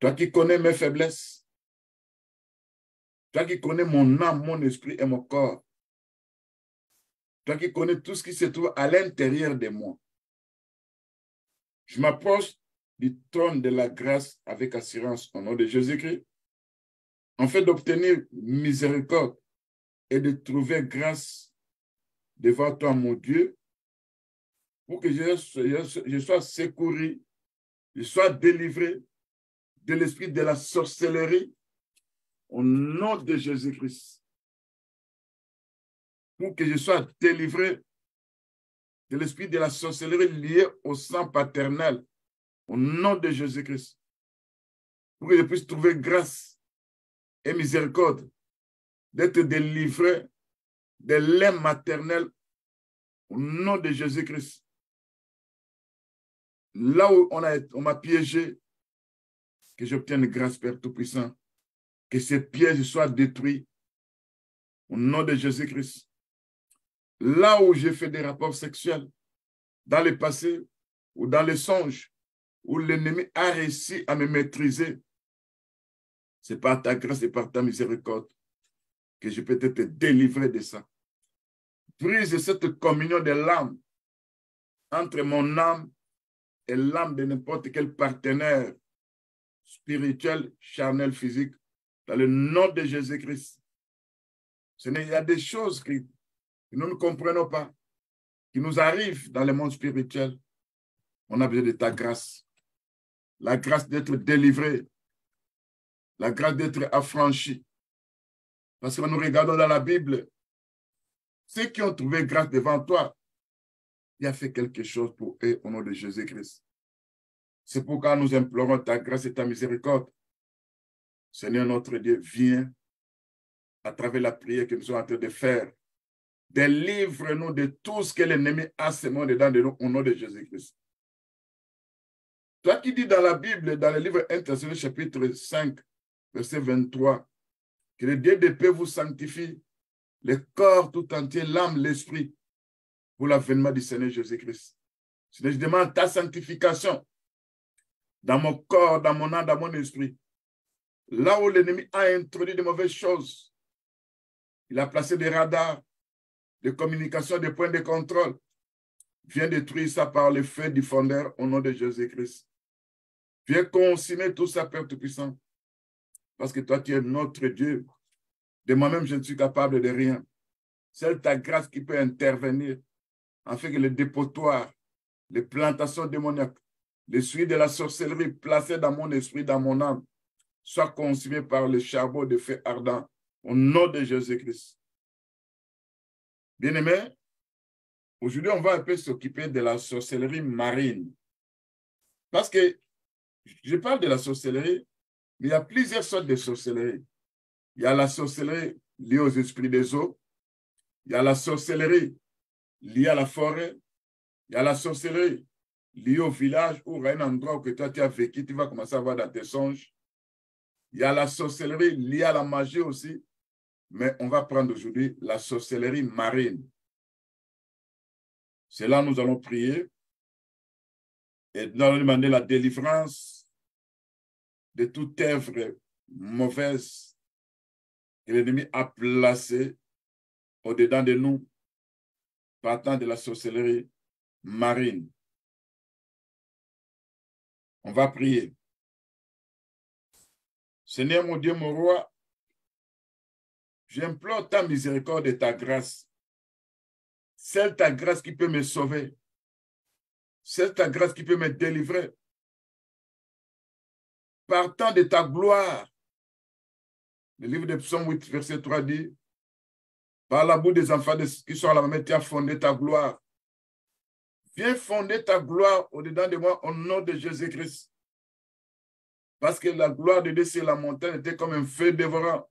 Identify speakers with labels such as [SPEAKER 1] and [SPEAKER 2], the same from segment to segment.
[SPEAKER 1] Toi qui connais mes faiblesses. Toi qui connais mon âme, mon esprit et mon corps. Toi qui connais tout ce qui se trouve à l'intérieur de moi. Je m'approche du trône de la grâce avec assurance au nom de Jésus-Christ, en fait d'obtenir miséricorde et de trouver grâce devant toi, mon Dieu, pour que je sois secouru, je sois délivré de l'esprit de la sorcellerie au nom de Jésus-Christ. Pour que je sois délivré de l'esprit de la sorcellerie lié au sang paternel au nom de Jésus-Christ. Pour que je puisse trouver grâce et miséricorde d'être délivré de lait maternel au nom de Jésus-Christ. Là où on m'a piégé, que j'obtienne grâce, Père Tout-Puissant, que ces pièges soient détruits au nom de Jésus-Christ. Là où j'ai fait des rapports sexuels, dans le passé ou dans les songes, où l'ennemi a réussi à me maîtriser, c'est par ta grâce et par ta miséricorde que je peux être délivré de ça. Brise cette communion de l'âme entre mon âme et l'âme de n'importe quel partenaire spirituel, charnel, physique, dans le nom de Jésus-Christ. Il y a des choses que nous ne comprenons pas, qui nous arrivent dans le monde spirituel. On a besoin de ta grâce. La grâce d'être délivré. La grâce d'être affranchi. Parce que nous regardons dans la Bible, ceux qui ont trouvé grâce devant toi, il a fait quelque chose pour eux au nom de Jésus-Christ. C'est pourquoi nous implorons ta grâce et ta miséricorde. Seigneur notre Dieu, viens à travers la prière que nous sommes en train de faire. Délivre-nous de tout ce que l'ennemi a semé dedans de nous au nom de Jésus-Christ. Toi qui dis dans la Bible, dans le livre 1 Thessaloniciens chapitre 5, verset 23, que le Dieu de paix vous sanctifie, le corps tout entier, l'âme, l'esprit, pour l'avènement du Seigneur Jésus-Christ. Seigneur, je demande ta sanctification dans mon corps, dans mon âme, dans mon esprit. Là où l'ennemi a introduit de mauvaises choses, il a placé des radars, des communications, des points de contrôle. Viens détruire ça par le feu du fondeur au nom de Jésus-Christ. Viens consumer tout ça, Père Tout-Puissant. Parce que toi, tu es notre Dieu. De moi-même, je ne suis capable de rien. C'est ta grâce qui peut intervenir afin que les dépotoirs, les plantations démoniaques, les suites de la sorcellerie placées dans mon esprit, dans mon âme, soient consumées par le charbon de feu ardent au nom de Jésus-Christ. Bien-aimés, aujourd'hui, on va un peu s'occuper de la sorcellerie marine. Parce que je parle de la sorcellerie, mais il y a plusieurs sortes de sorcellerie. Il y a la sorcellerie liée aux esprits des eaux. Il y a la sorcellerie liée à la forêt. Il y a la sorcellerie liée au village ou à un endroit où toi tu as vécu, tu vas commencer à voir dans tes songes. Il y a la sorcellerie liée à la magie aussi. Mais on va prendre aujourd'hui la sorcellerie marine. C'est là que nous allons prier et nous allons demander la délivrance de toute œuvre mauvaise que l'ennemi a placée au-dedans de nous, partant de la sorcellerie marine. On va prier. Seigneur mon Dieu, mon roi, j'implore ta miséricorde et ta grâce. C'est ta grâce qui peut me sauver. C'est ta grâce qui peut me délivrer. Partant de ta gloire. Le livre de Psaume 8, verset 3 dit, par la bouche des enfants qui sont à la main, tu as fondé ta gloire. Viens fonder ta gloire au-dedans de moi au nom de Jésus-Christ. Parce que la gloire de Dieu sur la montagne était comme un feu dévorant.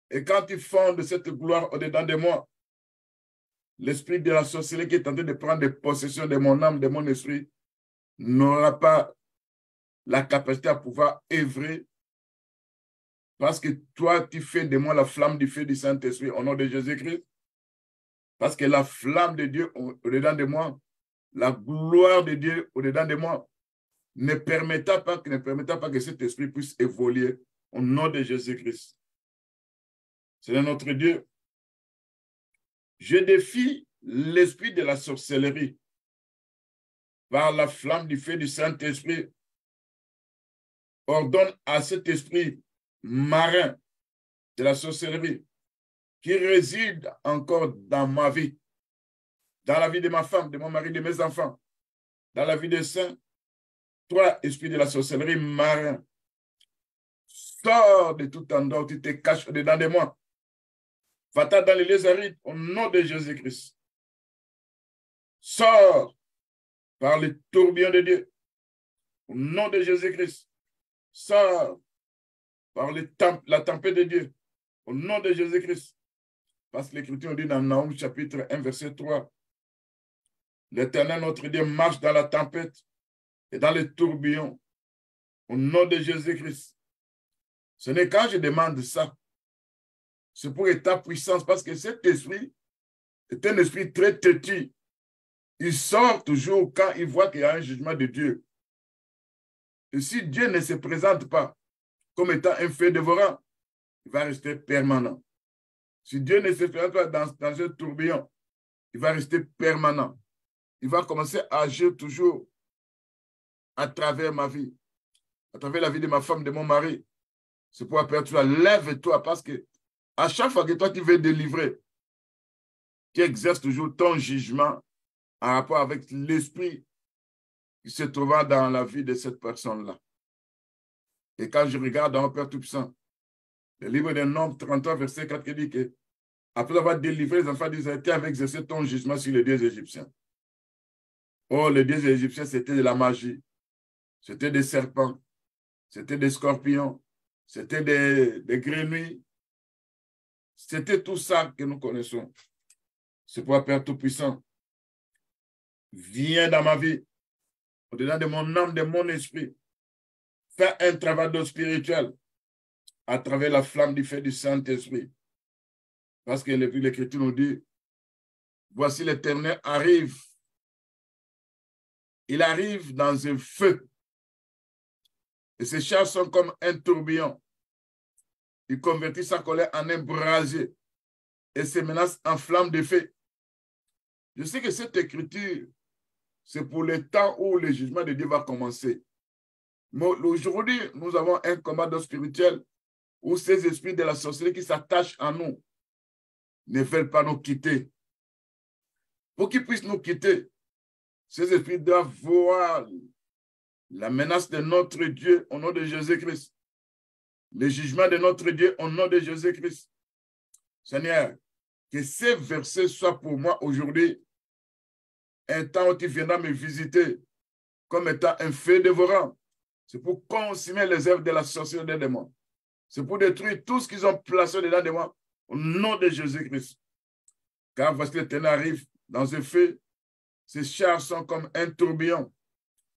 [SPEAKER 1] Et quand tu fondes cette gloire au-dedans de moi, l'esprit de la sorcellerie qui est en train de prendre possession de mon âme, de mon esprit, n'aura pas la capacité à pouvoir œuvrer. Parce que toi, tu fais de moi la flamme du feu du Saint-Esprit au nom de Jésus-Christ. Parce que la flamme de Dieu au-dedans de moi, la gloire de Dieu au-dedans de moi, ne permettant pas que cet esprit puisse évoluer au nom de Jésus-Christ. Seigneur notre Dieu, je défie l'esprit de la sorcellerie par la flamme du feu du Saint-Esprit. Ordonne à cet esprit marin de la sorcellerie qui réside encore dans ma vie, dans la vie de ma femme, de mon mari, de mes enfants, dans la vie des saints. Toi, esprit de la sorcellerie marin, sors de tout endroit où tu te caches au-dedans de moi. Va-t'en dans les lieux arides au nom de Jésus-Christ. Sors par le tourbillon de Dieu au nom de Jésus-Christ. Sors par la tempête de Dieu au nom de Jésus-Christ. Parce que l'Écriture dit dans Naoum chapitre 1 verset 3, l'Éternel notre Dieu marche dans la tempête et dans les tourbillons au nom de Jésus-Christ. Ce n'est quand je demande ça, c'est pour ta puissance, parce que cet esprit est un esprit très têtu. Il sort toujours quand il voit qu'il y a un jugement de Dieu. Et si Dieu ne se présente pas comme étant un feu dévorant, il va rester permanent. Si Dieu ne se présente pas dans un tourbillon, il va rester permanent. Il va commencer à agir toujours à travers ma vie, à travers la vie de ma femme, de mon mari. C'est pour appeler toi, lève-toi, parce que à chaque fois que toi tu veux délivrer, tu exerces toujours ton jugement en rapport avec l'esprit qui se trouvant dans la vie de cette personne-là. Et quand je regarde dans mon Père Tout-Puissant, le livre des Nombres 33, verset 4, qui dit que après avoir délivré les enfants d'Israël, tu avais exercé ton jugement sur les dieux égyptiens. Oh, les dieux égyptiens, c'était de la magie. C'était des serpents. C'était des scorpions. C'était des grenouilles. C'était tout ça que nous connaissons. C'est pour Père Tout-Puissant. Viens dans ma vie, au-delà de mon âme, de mon esprit. Fais un travail spirituel à travers la flamme du feu du Saint-Esprit. Parce que l'Écriture nous dit, voici l'Éternel arrive. Il arrive dans un feu. Et ses chars sont comme un tourbillon. Il convertit sa colère en un brasier et ses menaces en flamme de feu. Je sais que cette écriture, c'est pour le temps où le jugement de Dieu va commencer. Mais aujourd'hui, nous avons un combat spirituel où ces esprits de la sorcellerie qui s'attachent à nous ne veulent pas nous quitter. Pour qu'ils puissent nous quitter, ces esprits doivent voir la menace de notre Dieu au nom de Jésus-Christ. Le jugement de notre Dieu au nom de Jésus-Christ. Seigneur, que ces versets soient pour moi aujourd'hui un temps où tu viendras me visiter comme étant un feu dévorant. C'est pour consumer les œuvres de la sorcellerie des démons. C'est pour détruire tout ce qu'ils ont placé dedans de moi au nom de Jésus-Christ. Car voici l'Éternel arrive dans un feu. Ses chars sont comme un tourbillon.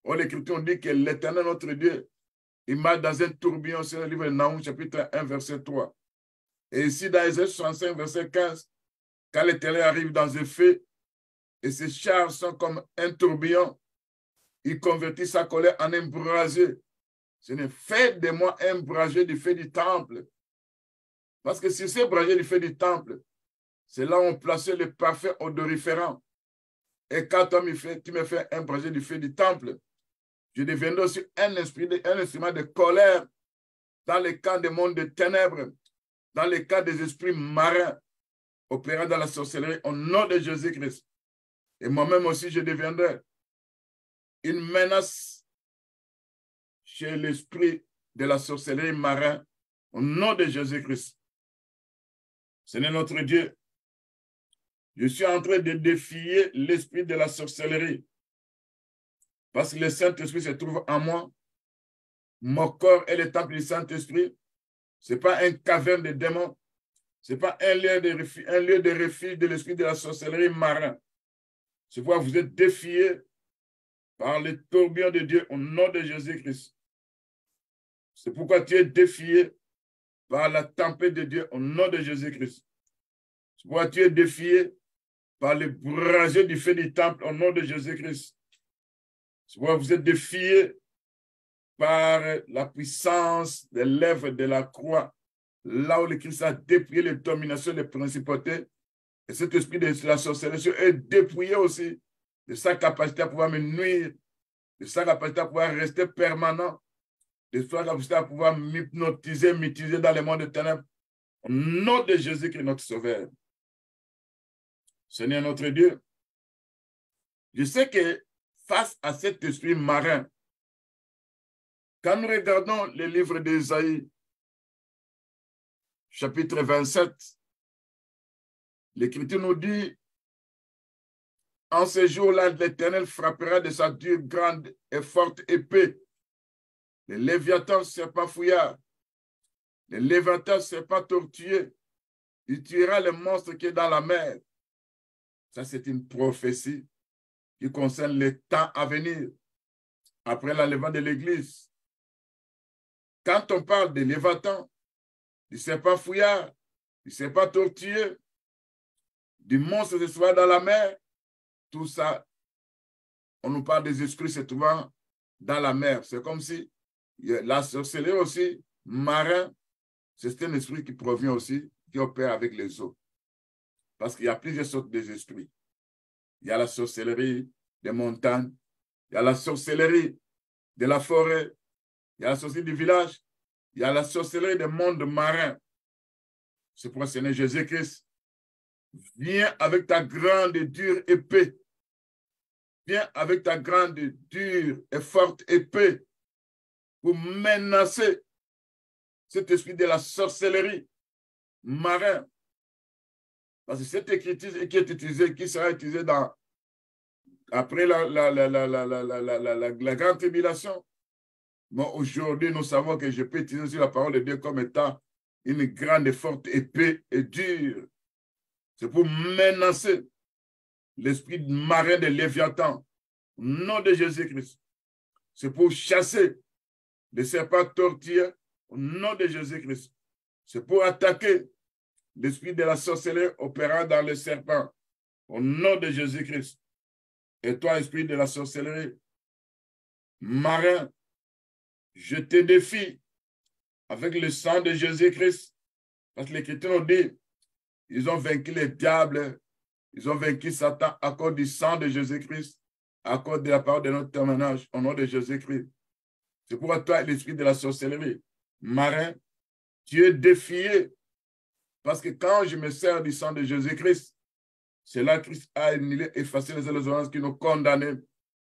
[SPEAKER 1] Oh, l'Écriture dit que l'Éternel, notre Dieu, il marche dans un tourbillon. C'est le livre de Naoum, chapitre 1, verset 3. Et ici, dans Ésaïe 65, verset 15, quand l'Éternel arrive dans un feu, et ses chars sont comme un tourbillon, il convertit sa colère en un brasier. Seigneur, fais de moi un brasier du feu du temple. Parce que si c'est brasier du feu du temple, c'est là où on plaçait le parfum odoriférant. Et quand tu me fais un brasier du feu du temple, je deviendrai aussi un instrument de colère dans le camp des mondes de ténèbres, dans le camp des esprits marins opérant dans la sorcellerie au nom de Jésus-Christ. Et moi-même aussi, je deviendrai une menace chez l'esprit de la sorcellerie marin au nom de Jésus-Christ. Seigneur notre Dieu, je suis en train de défier l'esprit de la sorcellerie parce que le Saint-Esprit se trouve en moi. Mon corps est le temple du Saint-Esprit. Ce n'est pas une caverne de démons. Ce n'est pas un lieu de refuge de l'esprit de la sorcellerie marin. C'est pourquoi vous êtes défiés par le tourbillon de Dieu au nom de Jésus-Christ. C'est pourquoi tu es défié par la tempête de Dieu au nom de Jésus-Christ. C'est pourquoi tu es défié par le brasier du feu du temple au nom de Jésus-Christ. C'est pourquoi vous êtes défiés par la puissance des lèvres de la croix, là où le Christ a dépouillé les dominations, les principautés, et cet esprit de la sorcellerie est dépouillé aussi de sa capacité à pouvoir me nuire, de sa capacité à pouvoir rester permanent, de sa capacité à pouvoir m'hypnotiser, m'utiliser dans le monde des ténèbres. Au nom de Jésus qui est notre Sauveur. Seigneur notre Dieu, je sais que face à cet esprit marin, quand nous regardons le livre d'Ésaïe, chapitre 27, l'Écriture nous dit, en ce jour-là, l'Éternel frappera de sa dure, grande et forte épée le Léviathan, serpent fouillard, le Léviathan, serpent tortueux, il tuera le monstre qui est dans la mer. Ça, c'est une prophétie qui concerne le temps à venir, après l'enlèvement de l'Église. Quand on parle de Léviathan, du serpent fouillard, du serpent tortueux, du monstre qui se trouve dans la mer, tout ça, on nous parle des esprits se trouvant dans la mer. C'est comme si la sorcellerie aussi, marin, c'est un esprit qui provient aussi, qui opère avec les eaux. Parce qu'il y a plusieurs sortes d'esprits. Il y a la sorcellerie des montagnes, il y a la sorcellerie de la forêt, il y a la sorcellerie du village, il y a la sorcellerie des mondes marins. C'est pour le Seigneur Jésus-Christ. Viens avec ta grande et dure épée. Viens avec ta grande, dure et forte épée pour menacer cet esprit de la sorcellerie marin. Parce que cette écriture qui est utilisée, qui sera utilisée après la grande tribulation. Mais aujourd'hui, nous savons que je peux utiliser aussi la parole de Dieu comme étant une grande et forte épée et dure. C'est pour menacer l'esprit marin de Léviathan au nom de Jésus-Christ. C'est pour chasser les serpents tortueux au nom de Jésus-Christ. C'est pour attaquer l'esprit de la sorcellerie opérant dans le serpent au nom de Jésus-Christ. Et toi, esprit de la sorcellerie marin, je te défie avec le sang de Jésus-Christ. Parce que l'Écriture nous dit, ils ont vaincu les diables, ils ont vaincu Satan à cause du sang de Jésus-Christ, à cause de la parole de notre témoignage au nom de Jésus-Christ. C'est pourquoi toi, l'esprit de la sorcellerie marin, tu es défié. Parce que quand je me sers du sang de Jésus-Christ, c'est là que Christ a annulé, effacé les ordonnances qui nous condamnaient.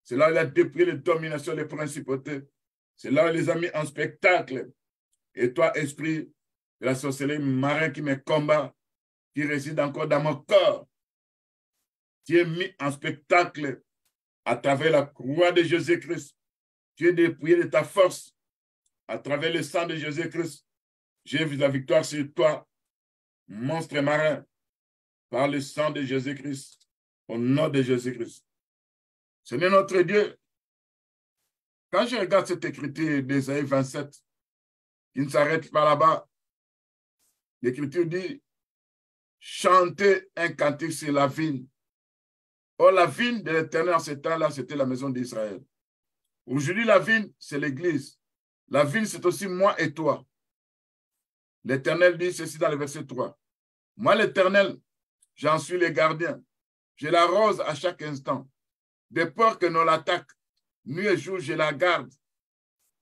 [SPEAKER 1] C'est là qu'il a dépouillé les dominations, les principautés. C'est là qu'il les a mis en spectacle. Et toi, esprit de la sorcellerie marin qui me combat, qui réside encore dans mon corps, tu es mis en spectacle à travers la croix de Jésus-Christ. Tu es dépouillé de ta force à travers le sang de Jésus-Christ. J'ai vu la victoire sur toi, monstre marin, par le sang de Jésus-Christ, au nom de Jésus-Christ. Seigneur notre Dieu, quand je regarde cette écriture d'Ésaïe 27, qui ne s'arrête pas là-bas, l'Écriture dit, chantez un cantique sur la vigne. Or, la vigne de l'Éternel en ce temps-là, c'était la maison d'Israël. Aujourd'hui, la vigne, c'est l'Église. La vigne, c'est aussi moi et toi. L'Éternel dit ceci dans le verset 3. Moi, l'Éternel, j'en suis le gardien. Je l'arrose à chaque instant. De peur que l'on l'attaque, nuit et jour, je la garde.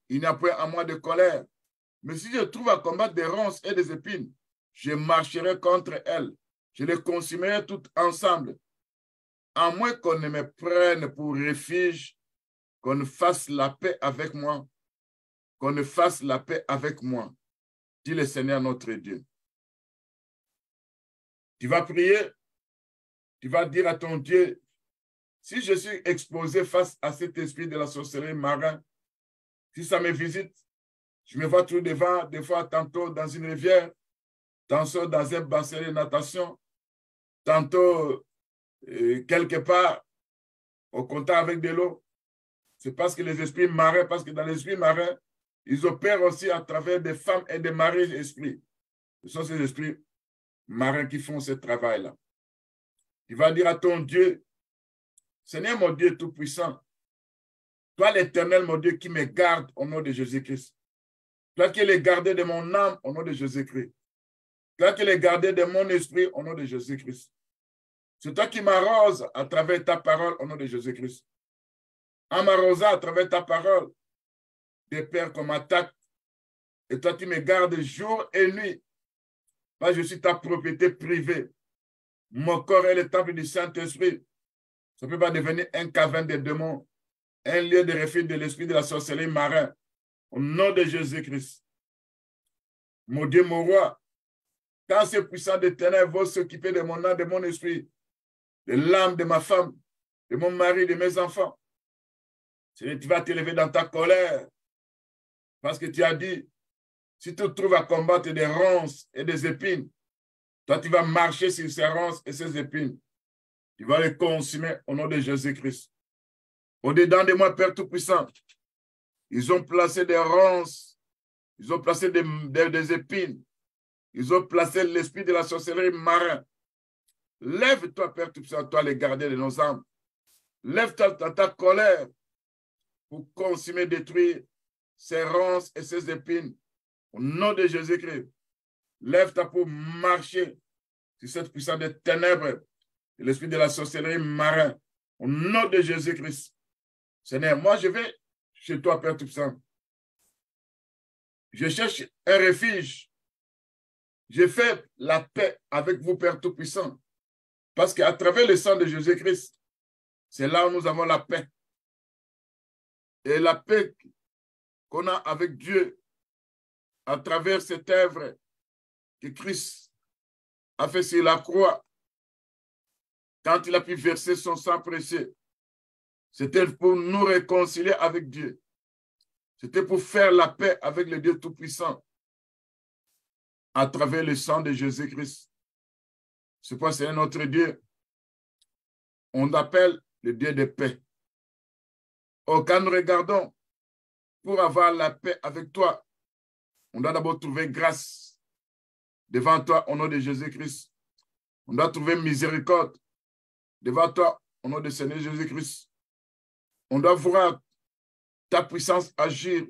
[SPEAKER 1] Il n'y a point en moi de colère. Mais si je trouve à combattre des ronces et des épines, je marcherai contre elles. Je les consumerai toutes ensemble. À moins qu'on ne me prenne pour refuge, qu'on ne fasse la paix avec moi, qu'on ne fasse la paix avec moi, dit le Seigneur notre Dieu. Tu vas prier, tu vas dire à ton Dieu, si je suis exposé face à cet esprit de la sorcellerie marin, si ça me visite, je me vois tout devant, des fois tantôt dans une rivière, tantôt dans un bassin de natation, tantôt quelque part au contact avec de l'eau. C'est parce que les esprits marins, parce que dans les esprits marins, ils opèrent aussi à travers des femmes et des maris esprits. Ce sont ces esprits marins qui font ce travail-là. Tu vas dire à ton Dieu, Seigneur mon Dieu Tout-Puissant, Toi, l'Éternel, mon Dieu, qui me garde au nom de Jésus-Christ. Toi qui l'es gardé de mon âme au nom de Jésus-Christ. Toi qui l'es gardé de mon esprit au nom de Jésus-Christ. C'est toi qui m'arroses à travers ta parole au nom de Jésus-Christ. En m'arrosant à travers ta parole, des pères qu'on m'attaque, et toi tu me gardes jour et nuit. Moi, je suis ta propriété privée. Mon corps est le temple du Saint-Esprit. Ça ne peut pas devenir un caverne des démons, un lieu de refuge de l'esprit de la sorcellerie marin. Au nom de Jésus-Christ. Mon Dieu, mon roi, quand ces puissants de ténèbres vont s'occuper de mon âme, de mon esprit, de l'âme de ma femme, de mon mari, de mes enfants, tu vas t'élever dans ta colère parce que tu as dit, si tu te trouves à combattre des ronces et des épines, toi tu vas marcher sur ces ronces et ces épines. Tu vas les consumer au nom de Jésus-Christ. Au-dedans de moi, Père Tout-Puissant, ils ont placé des ronces, ils ont placé des épines, ils ont placé l'esprit de la sorcellerie marin. Lève-toi, Père Tout-Puissant, toi les gardiens de nos âmes. Lève-toi dans ta colère pour consumer, détruire ces ronces et ces épines. Au nom de Jésus-Christ, lève-toi pour marcher sur cette puissance des ténèbres et l'esprit de la sorcellerie marin. Au nom de Jésus-Christ. Seigneur, moi je vais chez toi, Père Tout-Puissant. Je cherche un refuge. Je fais la paix avec vous, Père Tout-Puissant. Parce qu'à travers le sang de Jésus-Christ, c'est là où nous avons la paix. Et la paix qu'on a avec Dieu à travers cette œuvre que Christ a fait sur la croix, quand il a pu verser son sang précieux, c'était pour nous réconcilier avec Dieu. C'était pour faire la paix avec le Dieu Tout-Puissant à travers le sang de Jésus-Christ. C'est pourquoi c'est notre Dieu. On l'appelle le Dieu de paix. Or, quand nous regardons pour avoir la paix avec toi, on doit d'abord trouver grâce devant toi au nom de Jésus-Christ. On doit trouver miséricorde devant toi au nom du Seigneur Jésus-Christ. On doit voir ta puissance agir.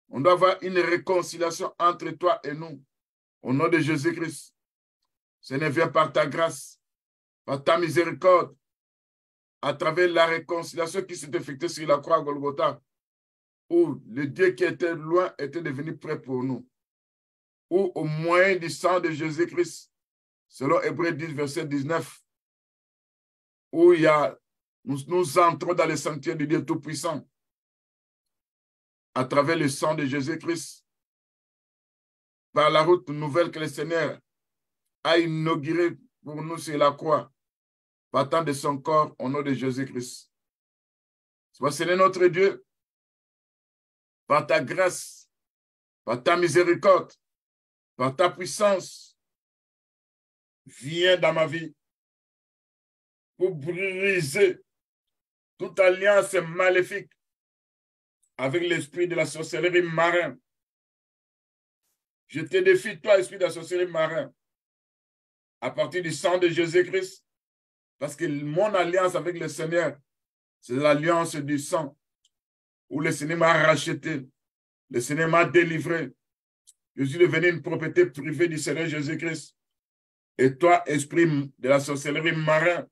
[SPEAKER 1] On doit avoir une réconciliation entre toi et nous au nom de Jésus-Christ. Seigneur, viens par ta grâce, par ta miséricorde, à travers la réconciliation qui s'est effectuée sur la croix à Golgotha, où le Dieu qui était loin était devenu près pour nous, où au moyen du sang de Jésus-Christ, selon Hébreux 10, verset 19, où nous entrons dans le sanctuaire du Dieu Tout-Puissant, à travers le sang de Jésus-Christ, par la route nouvelle que le Seigneur a inaugurée pour nous sur la croix, partant de son corps au nom de Jésus-Christ. Seigneur notre Dieu, par ta grâce, par ta miséricorde, par ta puissance, viens dans ma vie pour briser toute alliance maléfique avec l'esprit de la sorcellerie marin. Je te défie, toi, esprit de la sorcellerie marin, à partir du sang de Jésus-Christ, parce que mon alliance avec le Seigneur, c'est l'alliance du sang, où le Seigneur m'a racheté, le Seigneur m'a délivré. Je suis devenu une propriété privée du Seigneur Jésus-Christ. Et toi, esprit de la sorcellerie marin,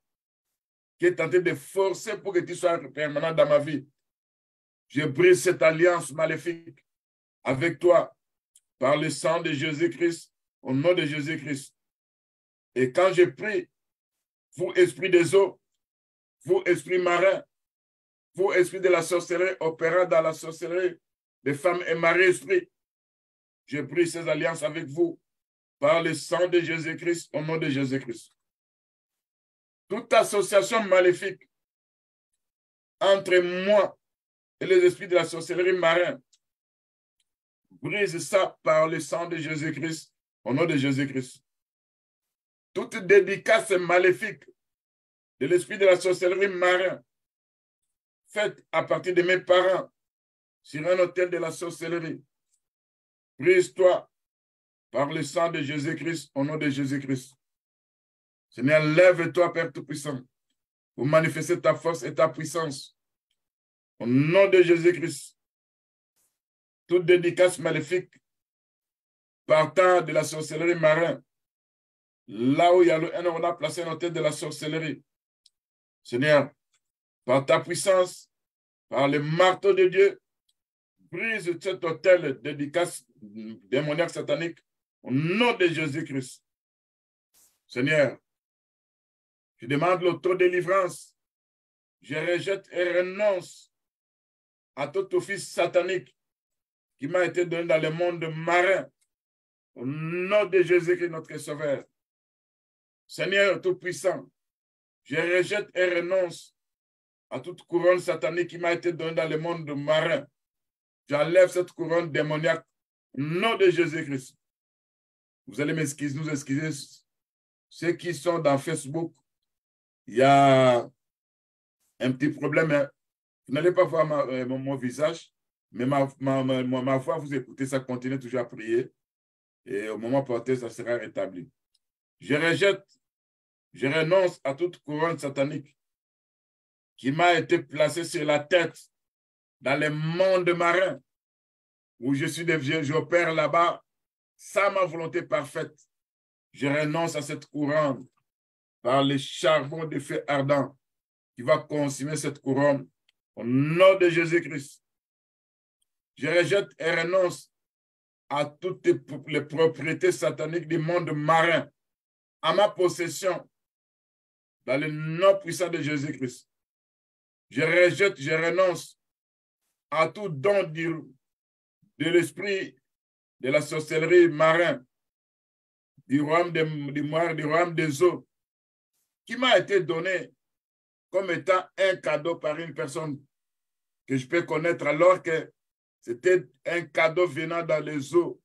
[SPEAKER 1] qui est tenté de forcer pour que tu sois permanent dans ma vie, je brise cette alliance maléfique avec toi par le sang de Jésus-Christ, au nom de Jésus-Christ. Et quand je prie, vous, esprit des eaux, vous, esprit marin, vous, esprit de la sorcellerie, opérant dans la sorcellerie des femmes et maris-esprits, je brise ces alliances avec vous par le sang de Jésus-Christ, au nom de Jésus-Christ. Toute association maléfique entre moi et les esprits de la sorcellerie marin, brise ça par le sang de Jésus-Christ, au nom de Jésus-Christ. Toute dédicace maléfique de l'esprit de la sorcellerie marin, faite à partir de mes parents sur un autel de la sorcellerie, brise-toi par le sang de Jésus-Christ, au nom de Jésus-Christ. Seigneur, lève-toi, Père Tout-Puissant, pour manifester ta force et ta puissance Au nom de Jésus-Christ, toute dédicace maléfique partant de la sorcellerie marine, là où il y a le haine, on a placé notre tête de la sorcellerie. Seigneur, par ta puissance, par le marteau de Dieu, brise cet hôtel dédicace démoniaque satanique au nom de Jésus-Christ. Seigneur, je demande l'autodélivrance. Je rejette et renonce à tout office satanique qui m'a été donné dans le monde marin. Au nom de Jésus-Christ, notre Sauveur. Seigneur Tout-Puissant, je rejette et renonce à toute couronne satanique qui m'a été donnée dans le monde marin. J'enlève cette couronne démoniaque au nom de Jésus-Christ. Vous allez m'excuser, nous excuser. Ceux qui sont dans Facebook, il y a un petit problème. Hein. Vous n'allez pas voir mon visage, mais ma voix, vous écoutez, ça continue toujours à prier. Et au moment porté, ça sera rétabli. Je rejette, je renonce à toute couronne satanique qui m'a été placée sur la tête dans le monde marin où je suis devenu, j'opère là-bas sans ma volonté parfaite. Je renonce à cette couronne par le charbon de feu ardent qui va consumer cette couronne au nom de Jésus-Christ. Je rejette et renonce à toutes les propriétés sataniques du monde marin à ma possession dans le nom puissant de Jésus-Christ. Je rejette, je renonce à tout don de l'esprit de la sorcellerie marin, du royaume du royaume des eaux, qui m'a été donné comme étant un cadeau par une personne que je peux connaître, alors que c'était un cadeau venant dans les eaux.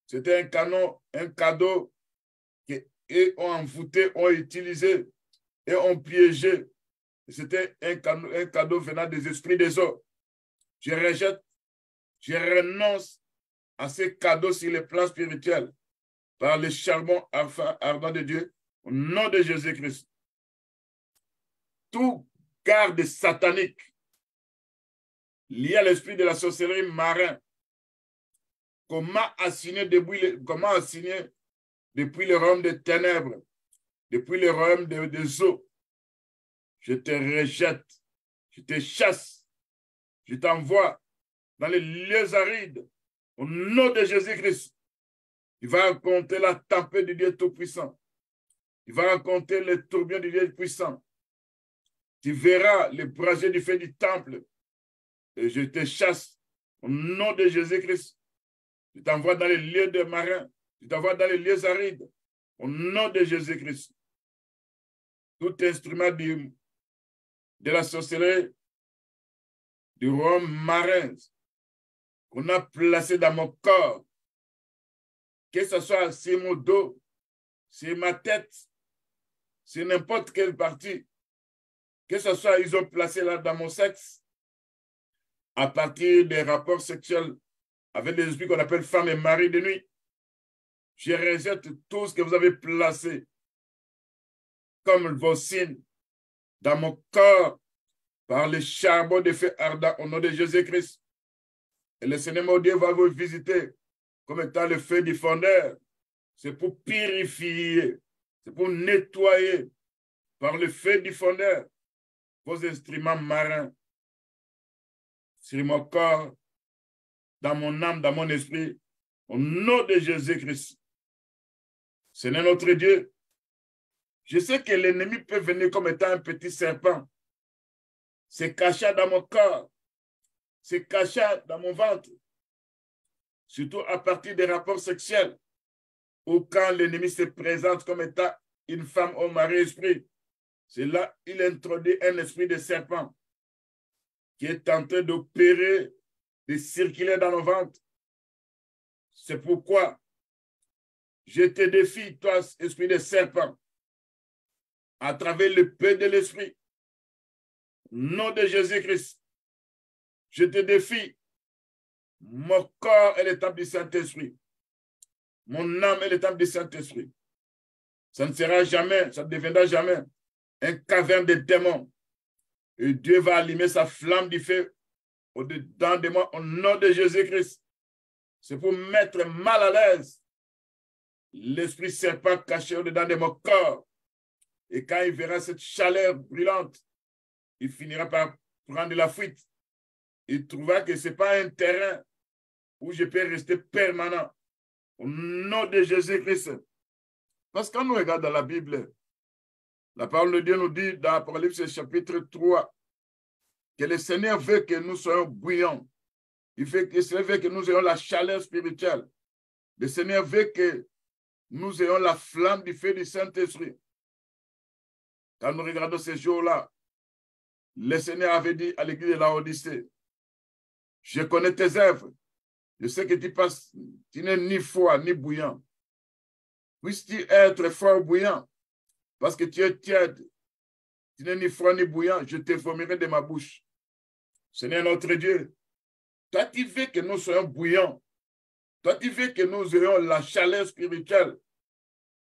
[SPEAKER 1] C'était un cadeau qu'ils ont envoûté, ont utilisé et ont piégé. C'était un cadeau venant des esprits des eaux. Je rejette, je renonce à ces cadeaux sur les plans spirituels par le charbon ardent de Dieu au nom de Jésus-Christ. Tout garde satanique lié à l'esprit de la sorcellerie marin, comment assigner depuis le royaume des ténèbres, depuis le royaume des eaux, je te rejette, je te chasse, je t'envoie dans les lieux arides au nom de Jésus-Christ. Il va raconter la tempête du Dieu Tout-Puissant. Il va raconter le tourbillon du Dieu Puissant. Tu verras les brasiers du feu du temple. Et je te chasse au nom de Jésus-Christ. Je t'envoie dans les lieux de marins. Je t'envoie dans les lieux arides. Au nom de Jésus-Christ. Tout instrument de la sorcellerie du royaume marin qu'on a placé dans mon corps, que ce soit sur mon dos, sur ma tête, sur n'importe quelle partie, que ce soit ils ont placé là dans mon sexe, à partir des rapports sexuels avec les esprits qu'on appelle femmes et mari de nuit, je rejette tout ce que vous avez placé comme vos signes dans mon corps par le charbon de feu ardent au nom de Jésus-Christ. Et le Seigneur mon Dieu va vous visiter comme étant le feu du fondeur. C'est pour purifier, c'est pour nettoyer par le feu du fondeur vos instruments marins sur mon corps, dans mon âme, dans mon esprit, au nom de Jésus-Christ. Seigneur notre Dieu, je sais que l'ennemi peut venir comme étant un petit serpent, se cacher dans mon corps, se cacher dans mon ventre, surtout à partir des rapports sexuels, ou quand l'ennemi se présente comme étant une femme au mari-esprit. C'est là qu'il introduit un esprit de serpent qui est en train d'opérer, de circuler dans nos ventres. C'est pourquoi je te défie, toi, esprit de serpent, à travers le peu de l'esprit, au nom de Jésus-Christ. Je te défie, mon corps est le temple du Saint-Esprit. Mon âme est le temple du Saint-Esprit. Ça ne sera jamais, ça ne deviendra jamais un caverne de démons, Et Dieu va allumer sa flamme du feu au-dedans de moi au nom de Jésus-Christ. C'est pour mettre mal à l'aise l'esprit serpent caché au-dedans de mon corps. Et quand il verra cette chaleur brûlante, il finira par prendre la fuite. Il trouvera que ce n'est pas un terrain où je peux rester permanent. Au nom de Jésus-Christ. Parce que quand nous regardons dans la Bible, la parole de Dieu nous dit dans Apocalypse chapitre 3 que le Seigneur veut que nous soyons bouillants. Il veut que nous ayons la chaleur spirituelle. Le Seigneur veut que nous ayons la flamme du feu du Saint-Esprit. Quand nous regardons ces jours-là, le Seigneur avait dit à l'église de Laodicée, je connais tes œuvres. Je sais que tu n'es ni froid ni bouillant. Puisses-tu être froid ou bouillant? Parce que tu es tiède. Tu n'es ni froid ni bouillant. Je te vomirai de ma bouche. Seigneur notre Dieu, toi tu veux que nous soyons bouillants. Toi tu veux que nous ayons la chaleur spirituelle.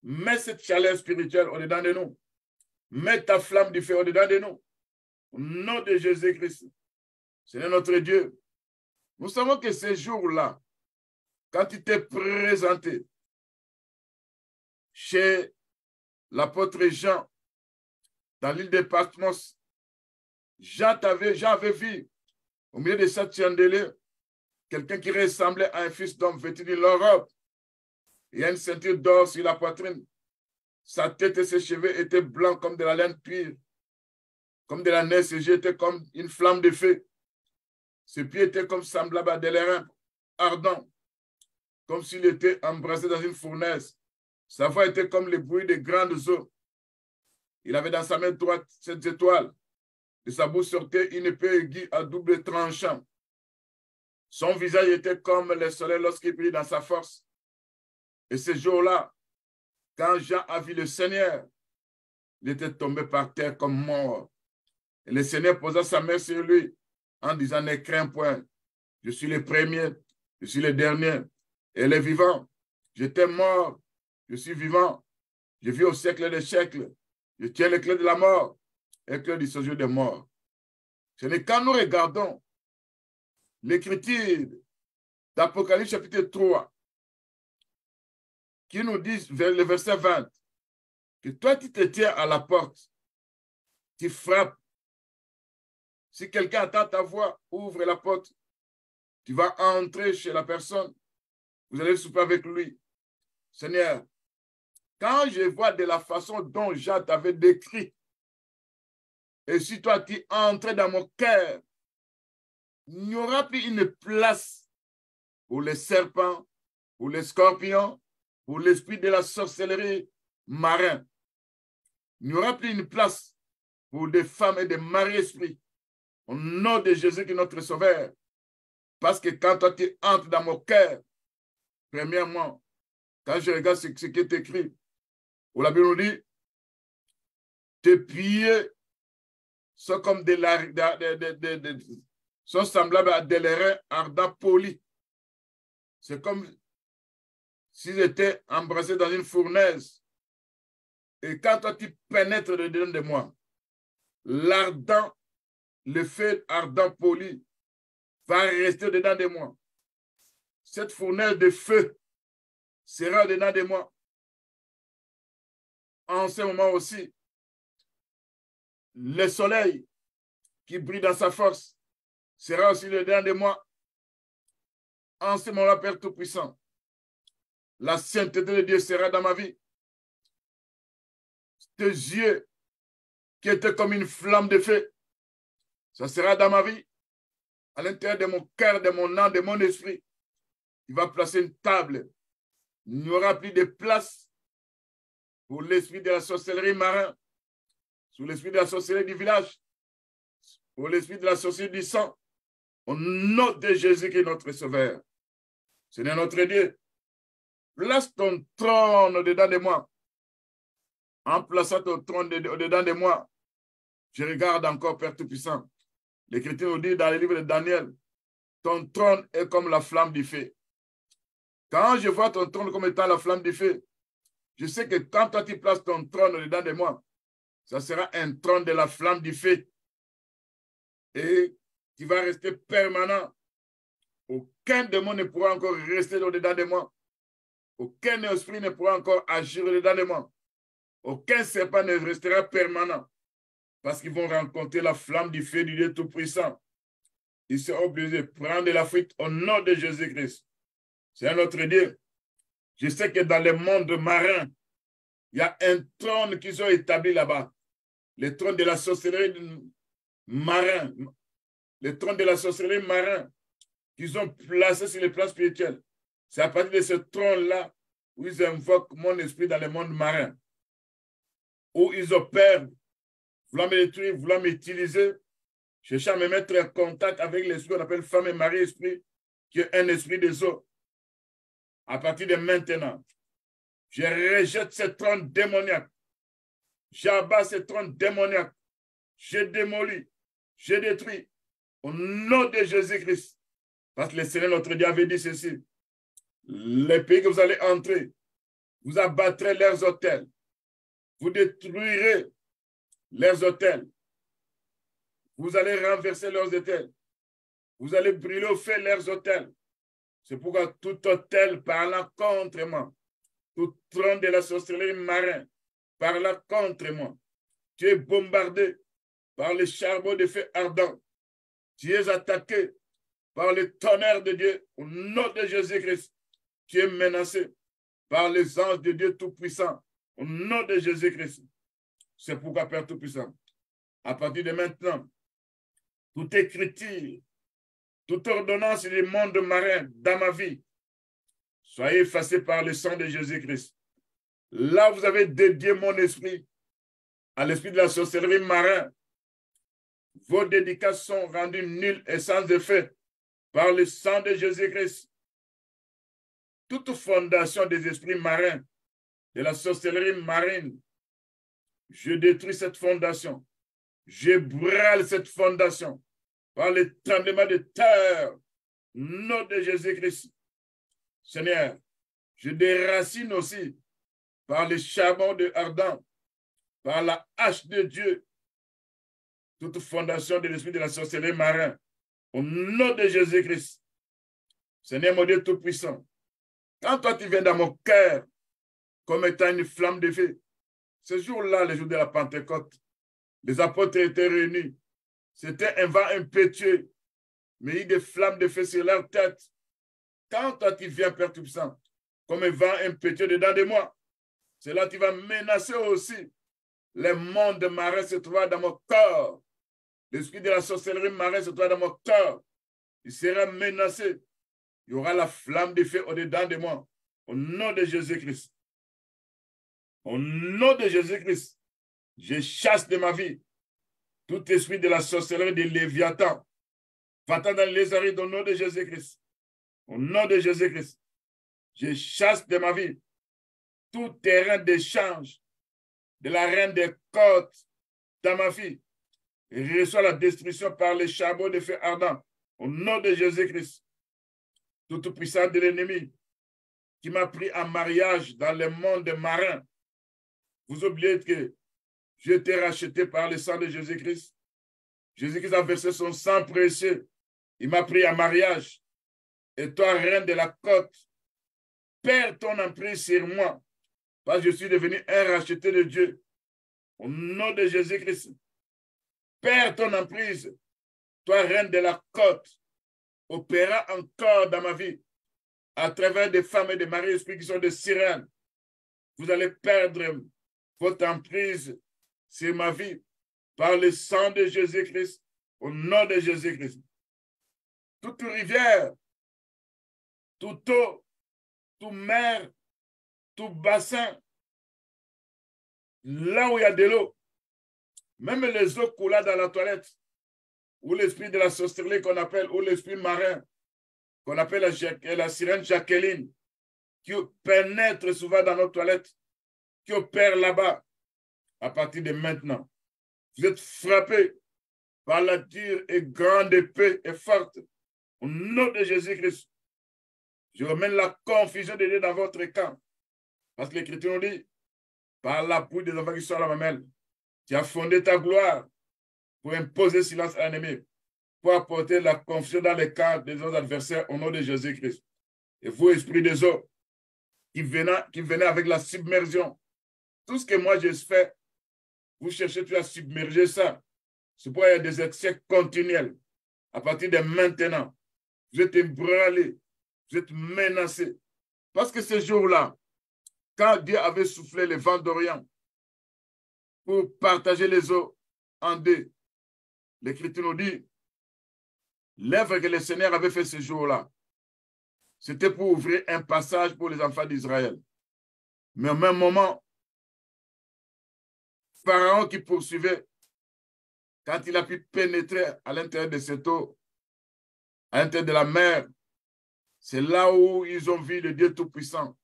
[SPEAKER 1] Mets cette chaleur spirituelle au-dedans de nous. Mets ta flamme du feu au-dedans de nous. Au nom de Jésus-Christ. Seigneur notre Dieu, nous savons que ces jours-là, quand tu t'es présenté chez l'apôtre Jean, dans l'île de Patmos, Jean avait vu au milieu de cette chandelier quelqu'un qui ressemblait à un fils d'homme vêtu d'une longue robe. Il y a une ceinture d'or sur la poitrine. Sa tête et ses cheveux étaient blancs comme de la laine pure, comme de la neige. Ses yeux étaient comme une flamme de feu. Ses pieds étaient comme semblables à des lérins ardents, comme s'il était embrassé dans une fournaise. Sa voix était comme le bruit de grandes eaux. Il avait dans sa main droite 7 étoiles. De sa bouche sortait une épée aiguë à double tranchant. Son visage était comme le soleil lorsqu'il brille dans sa force. Et ce jour-là, quand Jean a vu le Seigneur, il était tombé par terre comme mort. Et le Seigneur posa sa main sur lui en disant, ne crains point, je suis le premier, je suis le dernier, et le vivant. J'étais mort, je suis vivant, je vis au siècle des siècles, je tiens les clés de la mort et les clés du séjour des morts. Ce n'est quand nous regardons l'écriture d'Apocalypse chapitre 3 qui nous dit, le verset 20, que toi tu te tiens à la porte, tu frappes. Si quelqu'un entend ta voix, ouvre la porte, tu vas entrer chez la personne, vous allez souper avec lui. Seigneur, quand je vois de la façon dont Jean t'avait décrit, et si toi tu entres dans mon cœur, il n'y aura plus une place pour les serpents, pour les scorpions, pour l'esprit de la sorcellerie marin. Il n'y aura plus une place pour des femmes et des maris-esprits. Au nom de Jésus qui est notre Sauveur. Parce que quand toi tu entres dans mon cœur, premièrement, quand je regarde ce qui est écrit, où la Bible nous dit, tes pieds sont comme sont semblables à des lérins ardents polis. C'est comme s'ils étaient embrassés dans une fournaise. Et quand toi tu pénètres dedans de moi, l'ardent, le feu ardent poli va rester dedans de moi. Cette fournaise de feu sera dedans de moi. En ce moment aussi, le soleil qui brille dans sa force sera aussi dedans de moi. En ce moment, Père Tout-Puissant, la sainteté de Dieu sera dans ma vie. Tes yeux qui étaient comme une flamme de feu, ça sera dans ma vie, à l'intérieur de mon cœur, de mon âme, de mon esprit. Il va placer une table. Il n'y aura plus de place pour l'esprit de la sorcellerie marin, sous l'esprit de la sorcellerie du village, pour l'esprit de la sorcellerie du sang. Au nom de Jésus qui est notre Sauveur. Seigneur notre Dieu, place ton trône dedans de moi. En plaçant ton trône dedans de moi, je regarde encore, Père Tout-Puissant. L'Écriture nous dit dans le livre de Daniel, ton trône est comme la flamme du feu. Quand je vois ton trône comme étant la flamme du feu, je sais que quand toi tu places ton trône dedans de moi, ça sera un trône de la flamme du feu. et qui va rester permanent. Aucun démon ne pourra encore rester au-dedans de moi. Aucun esprit ne pourra encore agir au-dedans de moi. Aucun serpent ne restera permanent parce qu'ils vont rencontrer la flamme du feu du Dieu Tout-Puissant. Ils seront obligés de prendre la fuite au nom de Jésus-Christ. C'est un autre Dieu. Je sais que dans le monde marin, il y a un trône qu'ils ont établi là-bas. Le trône de la sorcellerie marin. Le trône de la sorcellerie marin qu'ils ont placé sur le plan spirituel. C'est à partir de ce trône-là où ils invoquent mon esprit dans le monde marin. Où ils opèrent, voulant me détruire, voulant m'utiliser, cherchant à me mettre en contact avec l'esprit qu'on appelle femme et mari-esprit, qui est un esprit des eaux. À partir de maintenant, je rejette ce trône démoniaque. J'abats ce trône démoniaque. Je démolis, je détruis au nom de Jésus-Christ. Parce que le Seigneur, notre Dieu, avait dit ceci. Les pays que vous allez entrer, vous abattrez leurs autels. Vous détruirez leurs autels. Vous allez renverser leurs autels. Vous allez brûler au feu leurs autels. C'est pourquoi tout autel parlant contre moi, tout trône de la sorcellerie marin parlant contre moi, tu es bombardé par le charbon de feu ardent. Tu es attaqué par le tonnerre de Dieu au nom de Jésus-Christ. Tu es menacé par les anges de Dieu Tout-Puissant au nom de Jésus-Christ. C'est pourquoi, Père Tout-Puissant, à partir de maintenant, toute écriture, toute ordonnance du monde marin dans ma vie, soyez effacée par le sang de Jésus-Christ. Là, vous avez dédié mon esprit à l'esprit de la sorcellerie marin. Vos dédicaces sont rendues nulles et sans effet par le sang de Jésus-Christ. Toute fondation des esprits marins, de la sorcellerie marine, je détruis cette fondation. Je brûle cette fondation par le tremblement de terre, nom de Jésus-Christ. Seigneur, je déracine aussi par le charbon de ardent, par la hache de Dieu, toute fondation de l'esprit de la sorcellerie marin, au nom de Jésus-Christ. Seigneur mon Dieu Tout-Puissant, quand toi tu viens dans mon cœur comme étant une flamme de feu, ce jour-là, le jour de la Pentecôte, les apôtres étaient réunis. C'était un vent impétueux, mais il y a des flammes de feu sur leur tête. Quand toi tu viens, Père Tout-Puissant, comme un vent impétueux dedans de moi, c'est là que tu vas menacer aussi les mondes marins se trouvent dans mon corps. L'esprit de la sorcellerie marine se trouve dans mon corps. Il sera menacé. Il y aura la flamme de feu au-dedans de moi. Au nom de Jésus-Christ. Au nom de Jésus-Christ, je chasse de ma vie tout esprit de la sorcellerie de Léviathan. Va-t'en dans les arides au nom de Jésus-Christ. Au nom de Jésus-Christ, je chasse de ma vie tout terrain d'échange de la reine des côtes dans ma vie. Et reçois la destruction par les charbons de feu ardent. Au nom de Jésus-Christ, toute puissance de l'ennemi qui m'a pris en mariage dans le monde marin. Vous oubliez que j'ai été racheté par le sang de Jésus-Christ. Jésus-Christ a versé son sang précieux. Il m'a pris en mariage. Et toi, reine de la côte, perds ton emprise sur moi, parce que je suis devenu un racheté de Dieu. Au nom de Jésus-Christ, perds ton emprise, toi, reine de la côte, opéra encore dans ma vie, à travers des femmes et des maris esprits qui sont des sirènes. Vous allez perdre votre emprise sur ma vie par le sang de Jésus-Christ, au nom de Jésus-Christ. Toute rivière, toute eau, toute mer, tout bassin, là où il y a de l'eau, même les eaux coulent dans la toilette, ou l'esprit de la sorcellerie qu'on appelle, ou l'esprit marin, qu'on appelle la sirène Jacqueline, qui pénètre souvent dans nos toilettes, qui opère là-bas, à partir de maintenant. Vous êtes frappés par la dure et grande épée et forte, au nom de Jésus-Christ. Je remène la confusion de Dieu dans votre camp. Parce que l'Écriture nous dit, par la bouche des enfants qui sont à la mamelle, tu as fondé ta gloire pour imposer silence à l'ennemi. pour apporter la confusion dans les camps des autres adversaires au nom de Jésus-Christ. Et vous, esprit des eaux, qui venez avec la submersion, tout ce que moi je fais, vous cherchez à submerger ça. C'est pourquoi il y a des excès continuels. À partir de maintenant, vous êtes ébranlés, vous êtes menacés. Parce que ce jour-là, quand Dieu avait soufflé les vents d'Orient pour partager les eaux en deux, l'Écriture nous dit, l'œuvre que le Seigneur avait fait ce jour-là, c'était pour ouvrir un passage pour les enfants d'Israël. Mais au même moment, Pharaon qui poursuivait, quand il a pu pénétrer à l'intérieur de cette eau, à l'intérieur de la mer, c'est là où ils ont vu le Dieu Tout-Puissant.